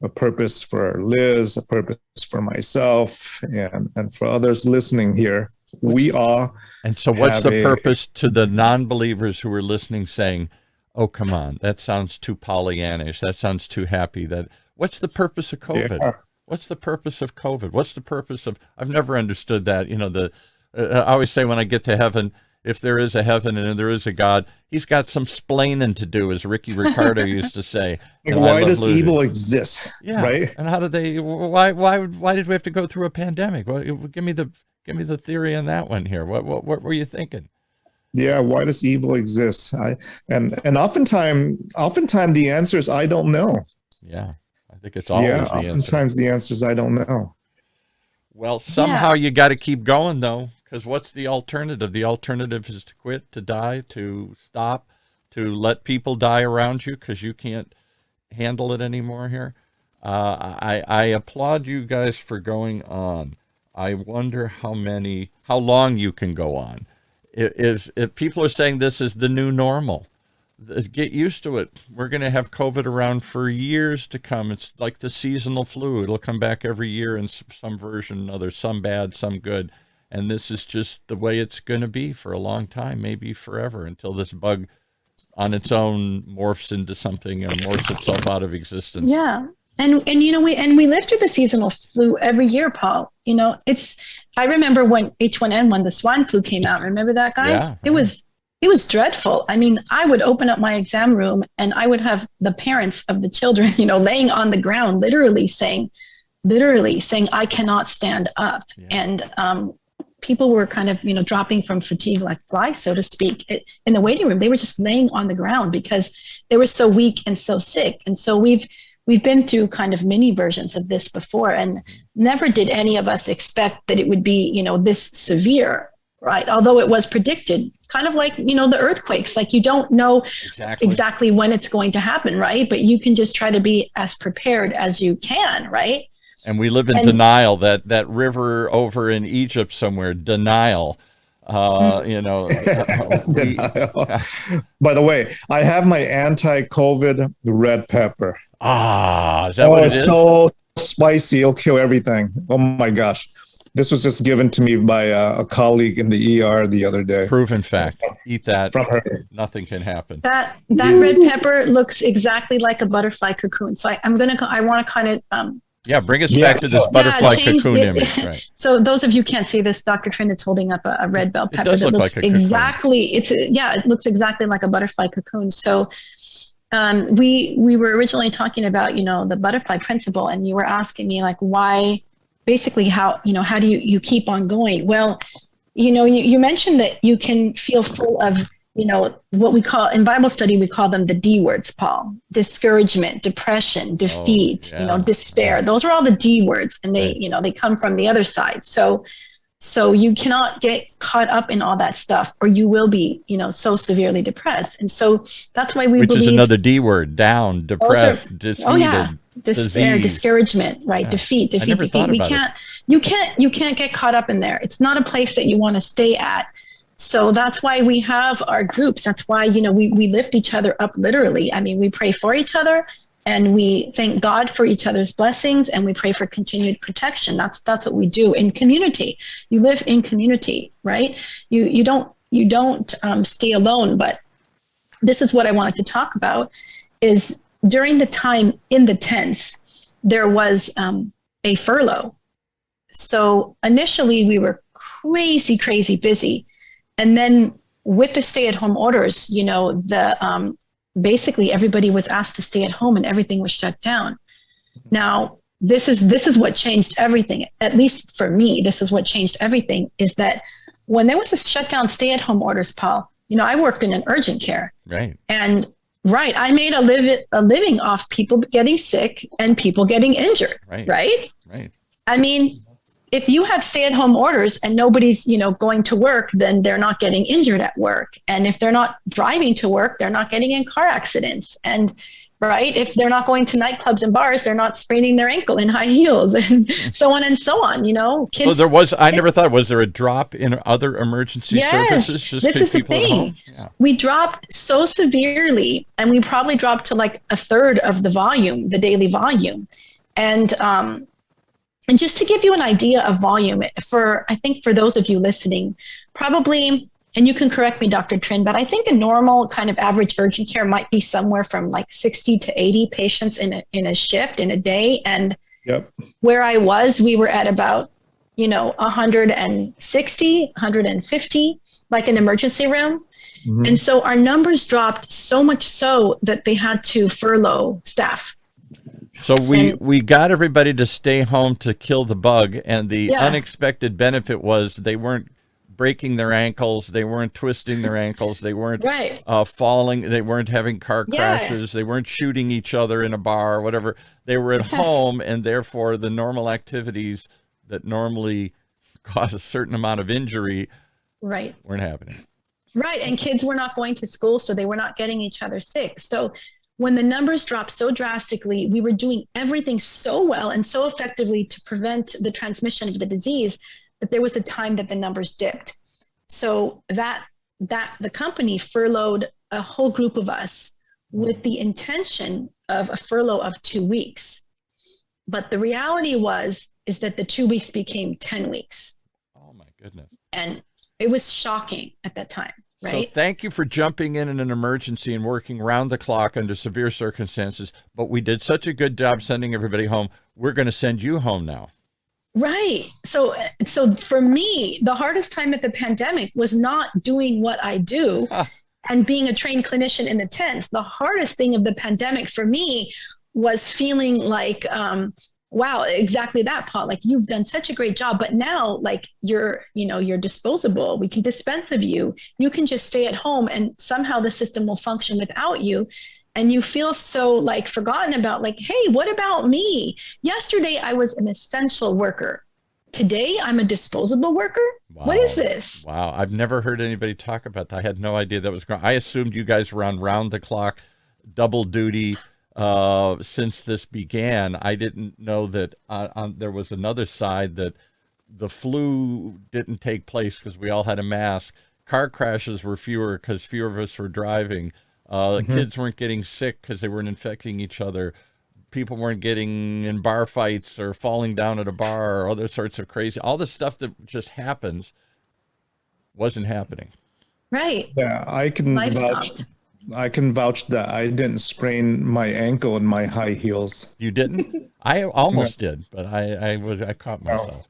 Speaker 4: a purpose for Liz, a purpose for myself, and for others listening here. We are.
Speaker 1: And so what's the purpose to the non-believers who are listening saying, oh, come on, that sounds too Pollyannish. That sounds too happy. What's the purpose of COVID? Yeah. What's the purpose of COVID? What's the purpose of, I've never understood that. I always say when I get to heaven, if there is a heaven and there is a God, he's got some splaining to do, as Ricky Ricardo used to say.
Speaker 4: Why does evil exist?
Speaker 1: Yeah.
Speaker 4: Right.
Speaker 1: And how did why did we have to go through a pandemic? Well, give me the theory on that one here. What were you thinking?
Speaker 4: Yeah. Why does evil exist? And oftentimes the answer is, I don't know.
Speaker 1: Yeah. I think it's always the answer.
Speaker 4: Oftentimes the answer is, I don't know.
Speaker 1: Well, somehow you got to keep going, though, because what's the alternative? The alternative is to quit, to die, to stop, to let people die around you because you can't handle it anymore here. I applaud you guys for going on. I wonder how long you can go on. If people are saying this is the new normal, get used to it. We're going to have COVID around for years to come. It's like the seasonal flu. It'll come back every year in some version or another, some bad, some good. And this is just the way it's going to be for a long time, maybe forever, until this bug on its own morphs into something and morphs itself out of existence.
Speaker 3: Yeah. And we live through the seasonal flu every year, Paul. I remember when H1N1, the swine flu came out. Remember that, guys? Yeah. It was dreadful. I mean, I would open up my exam room and I would have the parents of the children, laying on the ground, literally saying, I cannot stand up. Yeah. And people were kind of, dropping from fatigue like flies, so to speak. In the waiting room, they were just laying on the ground because they were so weak and so sick. And so we've been through kind of mini versions of this before, and never did any of us expect that it would be, this severe, right? Although it was predicted, kind of like, the earthquakes, like you don't know exactly when it's going to happen, right? But you can just try to be as prepared as you can, right?
Speaker 1: And we live in denial. That river over in Egypt somewhere, denial. Denial.
Speaker 4: By the way, I have my anti-COVID red pepper.
Speaker 1: Is that what it is?
Speaker 4: It's so spicy, it'll kill everything. Oh my gosh. This was just given to me by a colleague in the ER the other day.
Speaker 1: Proven fact. Eat that. From her. Nothing can happen.
Speaker 3: That red pepper looks exactly like a butterfly cocoon. So I want to kind of
Speaker 1: bring us back to this butterfly cocoon image. Right.
Speaker 3: So those of you can't see this, Dr. Trinh is holding up a red bell pepper that looks like exactly. It looks exactly like a butterfly cocoon. So we were originally talking about the butterfly principle, and you were asking me like why. Basically, how do you keep on going? Well, you mentioned that you can feel full of you know, what we call in Bible study, we call them the D words, Paul: discouragement, depression,
Speaker 1: Oh,
Speaker 3: defeat, you know,
Speaker 1: yeah.
Speaker 3: despair. Those are all the D words, and they,
Speaker 1: Right.
Speaker 3: you know, they come from the other side. So you cannot get caught up in all that stuff, or you will be, you know, so severely depressed. And so that's why we
Speaker 1: Which is
Speaker 3: believe
Speaker 1: another D word: down,
Speaker 3: those are,
Speaker 1: depressed,
Speaker 3: oh yeah,
Speaker 1: defeated,
Speaker 3: despair,
Speaker 1: disease.
Speaker 3: discouragement, right?
Speaker 1: Yeah.
Speaker 3: Defeat,
Speaker 1: I
Speaker 3: defeat,
Speaker 1: never
Speaker 3: defeat.
Speaker 1: thought
Speaker 3: We
Speaker 1: about it.
Speaker 3: can't, you can't get caught up in there. It's not a place that you want to stay at. So that's why we have our groups. That's why, you know, we lift each other up literally. I mean, we pray for each other, and we thank God for each other's blessings, and we pray for continued protection. That's what we do in community. You live in community, right? You don't stay alone. But this is what I wanted to talk about: is during the time in the tents, there was a furlough. So initially we were crazy busy, and then with the stay-at-home orders, you know, the basically everybody was asked to stay at home, and everything was shut down. Now, this is what changed everything. At least for me, this is what changed everything. Is that when there was a shutdown, stay-at-home orders, Paul? You know, I worked in an urgent care,
Speaker 1: Right.
Speaker 3: and right, I made a living off people getting sick and people getting injured.
Speaker 1: Right.
Speaker 3: Right.
Speaker 1: Right.
Speaker 3: I mean, if you have stay-at-home orders and nobody's, you know, going to work, then they're not getting injured at work. And if they're not driving to work, they're not getting in car accidents. And right, if they're not going to nightclubs and bars, they're not spraining their ankle in high heels, and so on and so on. You know, kids.
Speaker 1: So there was. I never thought. Was there a drop in other emergency services? Just
Speaker 3: this
Speaker 1: because
Speaker 3: is the
Speaker 1: people at home.
Speaker 3: thing.
Speaker 1: Yeah.
Speaker 3: We dropped so severely, and we probably dropped to like a third of the volume, the daily volume, and just to give you an idea of volume, I think for those of you listening, probably, and you can correct me, Dr. Trin, but I think a normal kind of average urgent care might be somewhere from like 60 to 80 patients in a shift, in a day. And
Speaker 4: Yep.
Speaker 3: where I was, we were at about, you know, 160, 150, like an emergency room.
Speaker 4: Mhm.
Speaker 3: And so our numbers dropped so much so that they had to furlough staff.
Speaker 1: So we got everybody to stay home to kill the bug, and the unexpected benefit was they weren't breaking their ankles, they weren't twisting their ankles, they weren't
Speaker 3: Right.
Speaker 1: falling, they weren't having car crashes, they weren't shooting each other in a bar or whatever. They were at home, and therefore the normal activities that normally cause a certain amount of injury
Speaker 3: Right.
Speaker 1: weren't happening.
Speaker 3: Right. And kids were not going to school, so they were not getting each other sick. So when the numbers dropped so drastically, we were doing everything so well and so effectively to prevent the transmission of the disease that there was a time that the numbers dipped. So that the company furloughed a whole group of us with the intention of a furlough of 2 weeks. But the reality is that the 2 weeks became 10 weeks.
Speaker 1: Oh my goodness.
Speaker 3: And it was shocking at that time. Right?
Speaker 1: So thank you for jumping in an emergency and working round the clock under severe circumstances. But we did such a good job sending everybody home. We're going to send you home now.
Speaker 3: Right. So for me, the hardest time at the pandemic was not doing what I do and being a trained clinician in the tents. The hardest thing of the pandemic for me was feeling like, wow, exactly that, Paul. Like, you've done such a great job, but now, like, you're disposable. We can dispense of you. You can just stay at home, and somehow the system will function without you. And you feel so like forgotten about, like, hey, what about me? Yesterday, I was an essential worker. Today, I'm a disposable worker.
Speaker 1: Wow.
Speaker 3: What is this?
Speaker 1: Wow. I've never heard anybody talk about that. I had no idea that was going. I assumed you guys were on round the clock, double duty. Since this began, I didn't know that there was another side, that the flu didn't take place because we all had a mask. Car crashes were fewer because fewer of us were driving. Kids weren't getting sick because they weren't infecting each other. People weren't getting in bar fights or falling down at a bar or other sorts of crazy. All the stuff that just happens wasn't happening.
Speaker 3: Right.
Speaker 4: Yeah, I can vouch that I didn't sprain my ankle in my high heels.
Speaker 1: You didn't? I almost did, but I caught myself.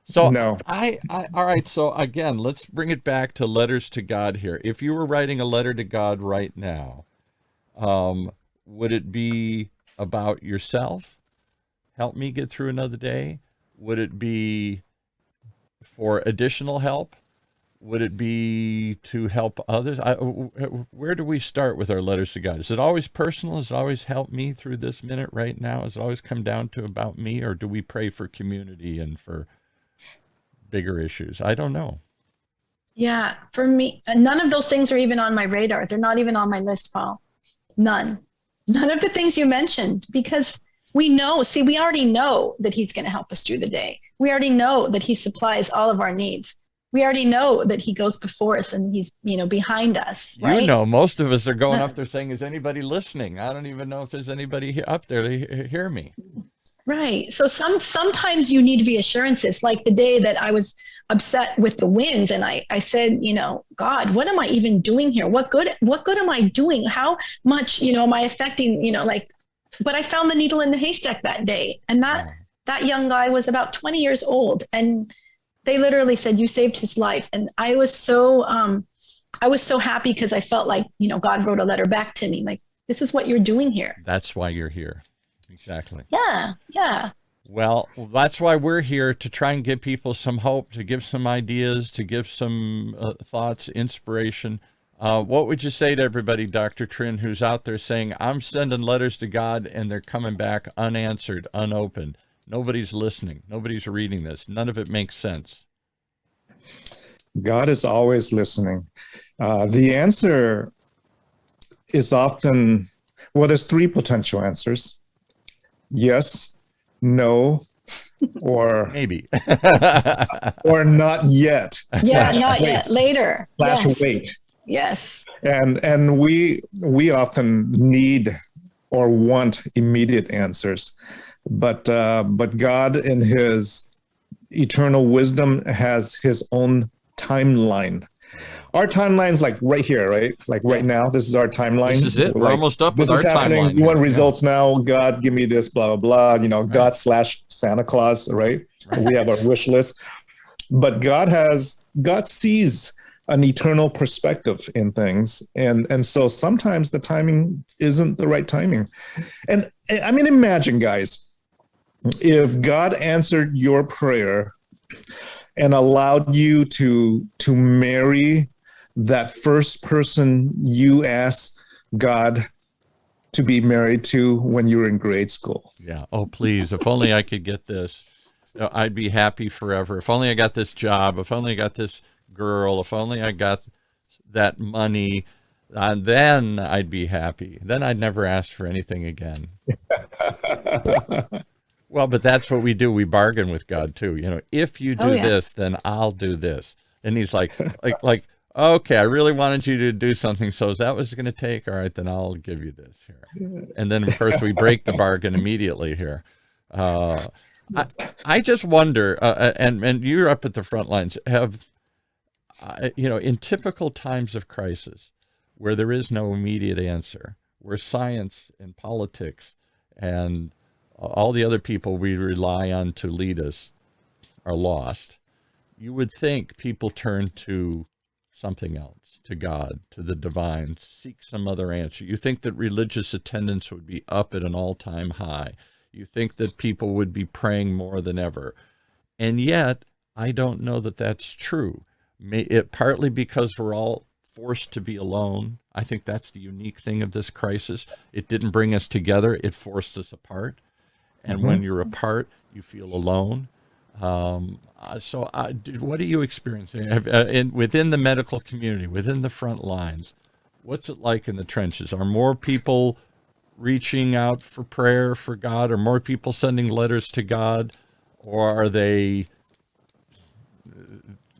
Speaker 1: So
Speaker 4: no.
Speaker 1: All right. So again, let's bring it back to letters to God here. If you were writing a letter to God right now, would it be about yourself? Help me get through another day. Would it be for additional help? Would it be to help others? Where do we start with our letters to God? Is it always personal? Does it always help me through this minute right now? Does it always come down to about me? Or do we pray for community and for bigger issues? I don't know.
Speaker 3: Yeah, for me, none of those things are even on my radar. They're not even on my list, Paul. None of the things you mentioned, because we already know that he's going to help us through the day. We already know that he supplies all of our needs. We already know that he goes before us and he's, behind us. Right?
Speaker 1: Most of us are going up there saying, is anybody listening? I don't even know if there's anybody up there to hear me.
Speaker 3: Right. So sometimes you need reassurances, like the day that I was upset with the wind and I said, God, what am I even doing here? What good am I doing? How much, am I affecting, but I found the needle in the haystack that day. And that young guy was about 20 years old, and they literally said, you saved his life. And I was so happy, because I felt like, God wrote a letter back to me, like, this is what you're doing here.
Speaker 1: That's why you're here. Exactly.
Speaker 3: Yeah.
Speaker 1: Well, that's why we're here, to try and give people some hope, to give some ideas, to give some thoughts, inspiration. What would you say to everybody, Dr. Trin, who's out there saying, I'm sending letters to God and they're coming back unanswered, unopened? Nobody's listening. Nobody's reading this. None of it makes sense.
Speaker 4: God is always listening. The answer is often, there's three potential answers. Yes, no, or
Speaker 1: maybe,
Speaker 4: or not yet.
Speaker 3: Yeah, not yet. Later.
Speaker 4: Yes. Wait.
Speaker 3: Yes.
Speaker 4: And we often need or want immediate answers, but God, in his eternal wisdom, has his own timeline. Our timeline's like right here, right? Like right now, this is our timeline.
Speaker 1: This is it. We're almost up with our timeline.
Speaker 4: You want results now? God, give me this, blah, blah, blah. Right. God/Santa Claus, right? We have our wish list. But God sees an eternal perspective in things. And so sometimes the timing isn't the right timing. And I mean, imagine, guys, if God answered your prayer and allowed you to marry that first person you asked God to be married to when you were in grade school.
Speaker 1: Yeah. Oh, please. If only I could get this, I'd be happy forever. If only I got this job, if only I got this girl, if only I got that money, then I'd be happy. Then I'd never ask for anything again. Well, but that's what we do. We bargain with God too. If you do this, then I'll do this. And he's like, okay, I really wanted you to do something. So is that what it's going to take? All right, then I'll give you this here. And then of course we break the bargain immediately here. I just wonder, and you're up at the front lines, in typical times of crisis where there is no immediate answer, where science and politics and all the other people we rely on to lead us are lost, you would think people turn to something else, to God, to the divine, seek some other answer. You think that religious attendance would be up at an all-time high. You think that people would be praying more than ever. And yet, I don't know that that's true. Partly because we're all forced to be alone. I think that's the unique thing of this crisis. It didn't bring us together. It forced us apart. And when you're apart, you feel alone. So what are you experiencing within the medical community, within the front lines? What's it like in the trenches? Are more people reaching out for prayer for God? Are more people sending letters to God? Or are they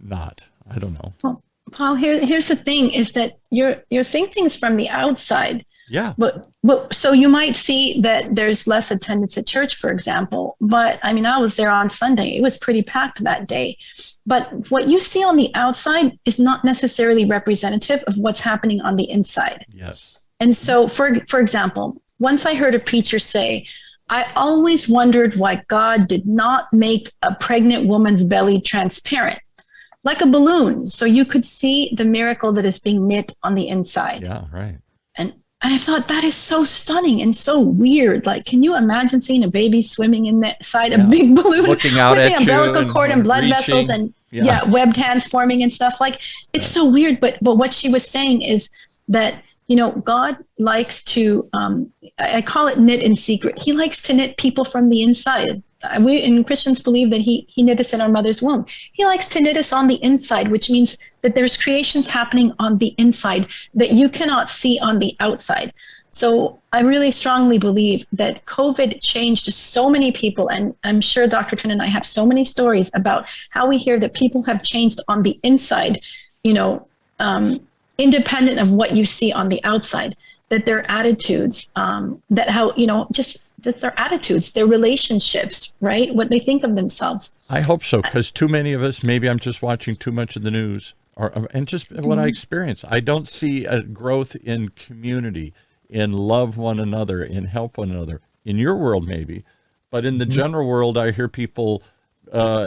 Speaker 1: not? I don't know.
Speaker 3: Well, Paul, here's the thing, is that you're seeing things from the outside.
Speaker 1: Yeah.
Speaker 3: But so you might see that there's less attendance at church, for example. But I mean, I was there on Sunday. It was pretty packed that day. But what you see on the outside is not necessarily representative of what's happening on the inside.
Speaker 1: Yes.
Speaker 3: And so, for example, once I heard a preacher say, I always wondered why God did not make a pregnant woman's belly transparent, like a balloon, so you could see the miracle that is being knit on the inside.
Speaker 1: Yeah, right.
Speaker 3: And I thought, that is so stunning and so weird. Like, can you imagine seeing a baby swimming inside a big balloon
Speaker 1: looking out
Speaker 3: with
Speaker 1: at
Speaker 3: the umbilical cord and blood
Speaker 1: reaching.
Speaker 3: vessels? And yeah, webbed hands forming and stuff. Like, it's so weird. But what she was saying is that, God likes to, I call it knit in secret. He likes to knit people from the inside. We and Christians believe that he knit us in our mother's womb. He likes to knit us on the inside, which means that there's creations happening on the inside that you cannot see on the outside. So I really strongly believe that COVID changed so many people, and I'm sure Dr. Trinh and I have so many stories about how we hear that people have changed on the inside, independent of what you see on the outside, that their attitudes, that's their attitudes, their relationships, right? What they think of themselves.
Speaker 1: I hope so, because too many of us, maybe I'm just watching too much of the news, and just what I experience. I don't see a growth in community, in love one another, in help one another. In your world, maybe, but in the general world, I hear people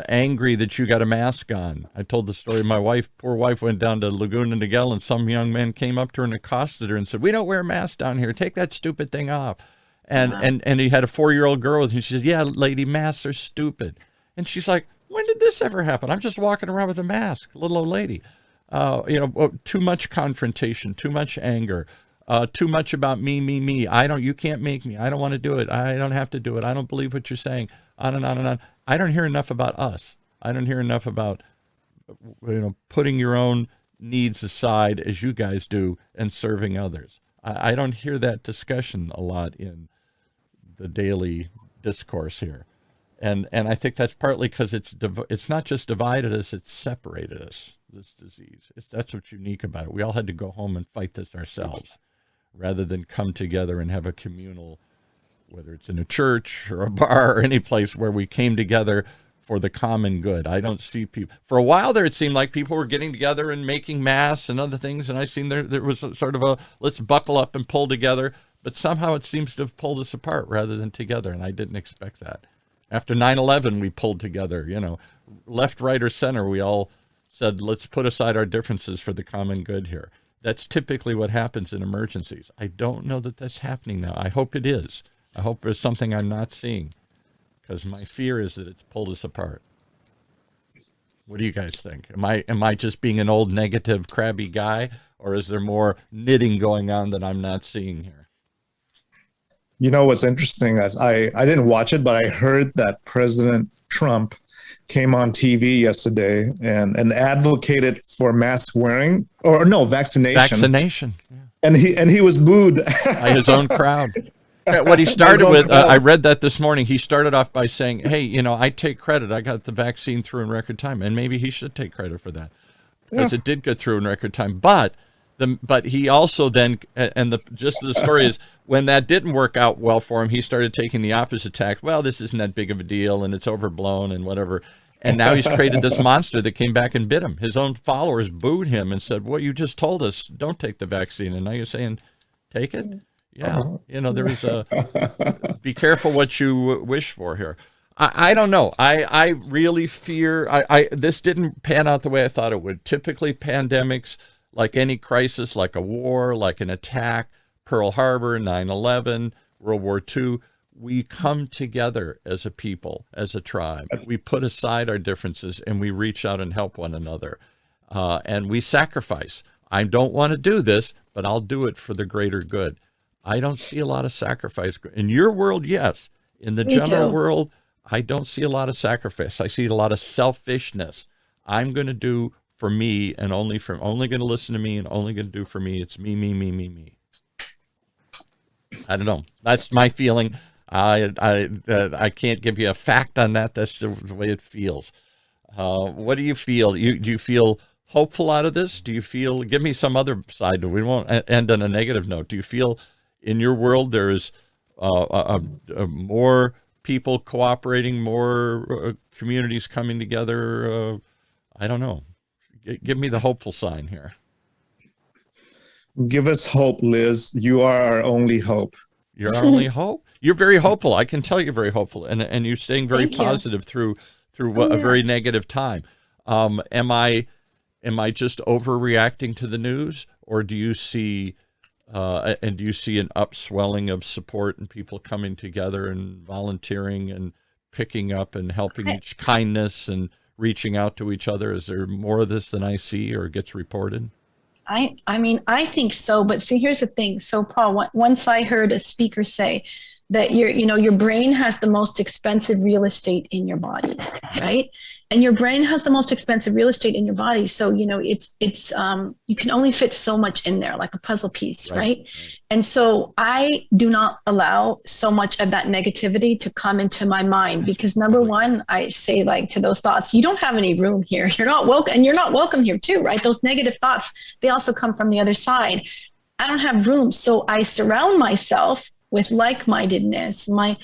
Speaker 1: angry that you got a mask on. I told the story. My poor wife went down to Laguna Niguel, and some young man came up to her and accosted her and said, "We don't wear masks down here. Take that stupid thing off." And he had a 4-year-old girl with him. She said, "Yeah, lady, masks are stupid." And she's like, "When did this ever happen? I'm just walking around with a mask, little old lady." Too much confrontation, too much anger, too much about me. You can't make me. I don't want to do it. I don't have to do it. I don't believe what you're saying. On and on and on. I don't hear enough about us. I don't hear enough about, putting your own needs aside as you guys do and serving others. I don't hear that discussion a lot in the daily discourse here. And I think that's partly because it's not just divided us, it's separated us, this disease. That's what's unique about it. We all had to go home and fight this ourselves rather than come together and have a communal, whether it's in a church or a bar or any place where we came together for the common good. I don't see people. For a while there, it seemed like people were getting together and making masks and other things, and I seen there was sort of a let's buckle up and pull together, but somehow it seems to have pulled us apart rather than together, and I didn't expect that. After 9/11, we pulled together, left, right, or center. We all said, let's put aside our differences for the common good here. That's typically what happens in emergencies. I don't know that that's happening now. I hope it is. I hope there's something I'm not seeing, because my fear is that it's pulled us apart. What do you guys think? Am I just being an old negative, crabby guy, or is there more knitting going on that I'm not seeing here?
Speaker 4: What's interesting is I didn't watch it, but I heard that President Trump came on TV yesterday and advocated for mask wearing, or no, vaccination.
Speaker 1: Vaccination. Yeah.
Speaker 4: And he was booed
Speaker 1: by his own crowd. What he started with, I read that this morning. He started off by saying, "Hey, I take credit. I got the vaccine through in record time," and maybe he should take credit for that because it did get through in record time. But he also then, and the gist of the story is, when that didn't work out well for him, he started taking the opposite tack. Well, this isn't that big of a deal, and it's overblown and whatever. And now he's created this monster that came back and bit him. His own followers booed him and said, "Well, you just told us don't take the vaccine, and now you're saying take it." Yeah, there is be careful what you wish for here. I don't know. I really fear this didn't pan out the way I thought it would. Typically, pandemics, like any crisis, like a war, like an attack, Pearl Harbor, 9/11, World War II, we come together as a people, as a tribe. We put aside our differences and we reach out and help one another. And we sacrifice. I don't want to do this, but I'll do it for the greater good. I don't see a lot of sacrifice. In your world, yes. In the general world, I don't see a lot of sacrifice. I see a lot of selfishness. I'm going to do for me and only going to listen to me and only going to do for me. It's me. I don't know. That's my feeling. I can't give you a fact on that. That's the way it feels. What do you feel? Do you feel hopeful out of this? Do you feel, give me some other side. We won't end on a negative note. Do you feel in your world there is more people cooperating, more communities coming together? I don't know. Give me the hopeful sign here.
Speaker 4: Give us hope, Liz. You are our only hope.
Speaker 1: You're our only hope. You're very hopeful. I can tell you're very hopeful, and you're staying very positive through a very negative time. Am I just overreacting to the news, or do you see an upswelling of support and people coming together and volunteering and picking up and helping kindness and reaching out to each other? Is there more of this than I see or gets reported?
Speaker 3: I mean, I think so. But see, here's the thing. So, Paul, once I heard a speaker say that your brain has the most expensive real estate in your body, right? And your brain has the most expensive real estate in your body. So, it's you can only fit so much in there, like a puzzle piece, right? And so I do not allow so much of that negativity to come into my mind, because number one, I say, like, to those thoughts, you don't have any room here. You're not welcome, and you're not welcome here too, right? Those negative thoughts, they also come from the other side. I don't have room. So I surround myself with like-mindedness, my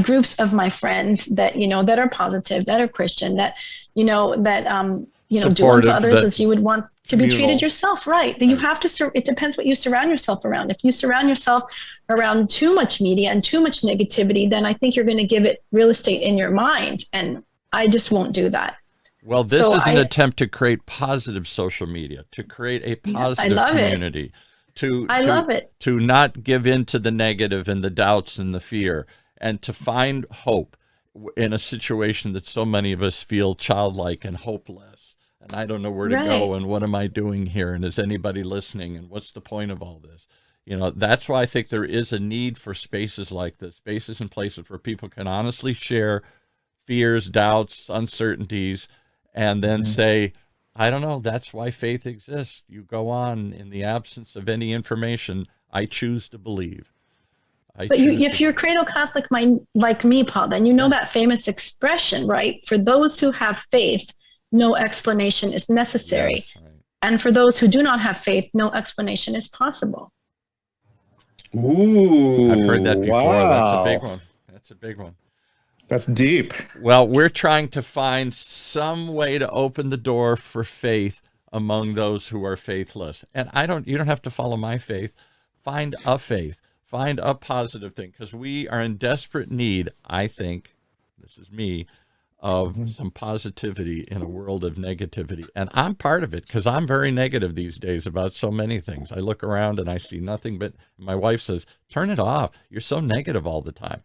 Speaker 3: groups of my friends that, that are positive, that are Christian, that, do unto others as you would want to be treated yourself, right? Then you have to, it depends what you surround yourself around. If you surround yourself around too much media and too much negativity, then I think you're going to give it real estate in your mind. And I just won't do that.
Speaker 1: Well, this is an attempt to create positive social media, to create a positive community. I love it. To not give in to the negative and the doubts and the fear, and to find hope in a situation that so many of us feel childlike and hopeless. And I don't know where to go, and what am I doing here? And is anybody listening? And what's the point of all this? That's why I think there is a need for spaces like this, spaces and places where people can honestly share fears, doubts, uncertainties, and then say, I don't know, that's why faith exists. You go on in the absence of any information. I choose to believe.
Speaker 3: But if you're cradle Catholic like me, Paul, then you know that famous expression, right? For those who have faith, no explanation is necessary.
Speaker 1: Yes, right.
Speaker 3: And for those who do not have faith, no explanation is possible.
Speaker 2: Ooh,
Speaker 1: I've heard that before.
Speaker 2: Wow.
Speaker 1: That's a big one. That's a big one.
Speaker 4: That's deep.
Speaker 1: Well, we're trying to find some way to open the door for faith among those who are faithless. And you don't have to follow my faith. Find a faith. Find a positive thing, because we are in desperate need, I think, this is me, of some positivity in a world of negativity. And I'm part of it, because I'm very negative these days about so many things. I look around and I see nothing but, my wife says, turn it off. You're so negative all the time.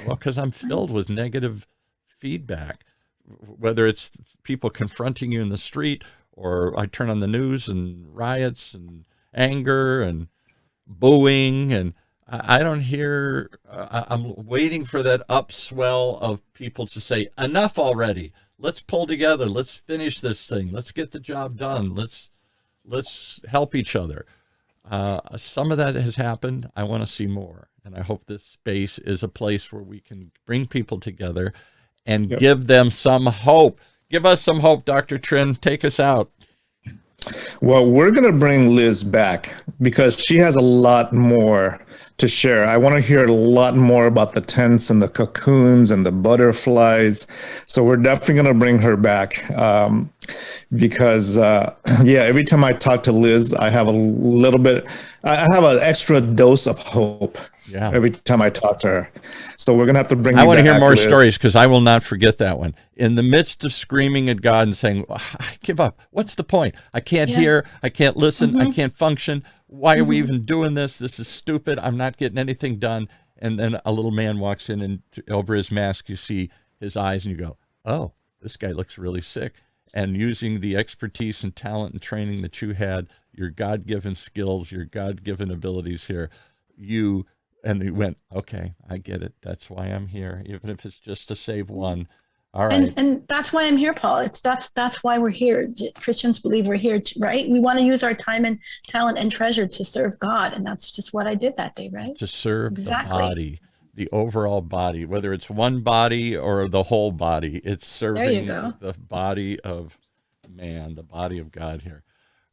Speaker 1: Well, because I'm filled with negative feedback, whether it's people confronting you in the street, or I turn on the news and riots and anger and booing, and I don't hear, I'm waiting for that upswell of people to say, enough already. Let's pull together. Let's finish this thing. Let's get the job done. Let's help each other. Some of that has happened. I want to see more. And I hope this space is a place where we can bring people together and give them some hope. Give us some hope, Dr. Trin. Take us out.
Speaker 4: Well, we're going to bring Liz back because she has a lot more to share. I want to hear a lot more about the tents and the cocoons and the butterflies. So we're definitely going to bring her back because, every time I talk to Liz, I have I have an extra dose of hope every time I talk to her. So we're going to have to bring
Speaker 1: I want to
Speaker 4: back,
Speaker 1: hear more
Speaker 4: Liz.
Speaker 1: stories, because I will not forget that one. In the midst of screaming at God and saying, I give up. What's the point? I can't hear. I can't listen. I can't function. Why are we even doing this? This is stupid. I'm not getting anything done. And then a little man walks in, and over his mask, you see his eyes, and you go, oh, this guy looks really sick. And using the expertise and talent and training that you had, your God-given skills, your God-given abilities here, and he went, okay, I get it. That's why I'm here, even if it's just to save one. All right.
Speaker 3: And that's why I'm here, Paul. That's why we're here. Christians believe we're here, right? We want to use our time and talent and treasure to serve God. And that's just what I did that day, right?
Speaker 1: To serve the body, the overall body, whether it's one body or the whole body, it's serving the body of man, the body of God here.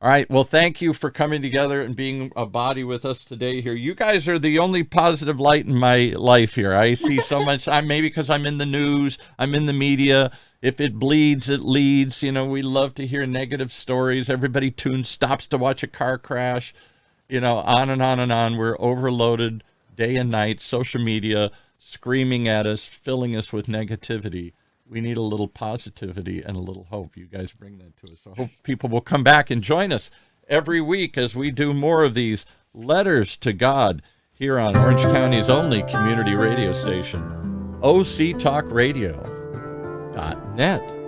Speaker 1: All right. Well, thank you for coming together and being a body with us today here. You guys are the only positive light in my life here. I see so much. Maybe because I'm in the news, I'm in the media. If it bleeds, it leads. We love to hear negative stories. Everybody stops to watch a car crash, on and on and on. We're overloaded day and night, social media screaming at us, filling us with negativity. We need a little positivity and a little hope. You guys bring that to us. So I hope people will come back and join us every week as we do more of these letters to God here on Orange County's only community radio station, octalkradio.net.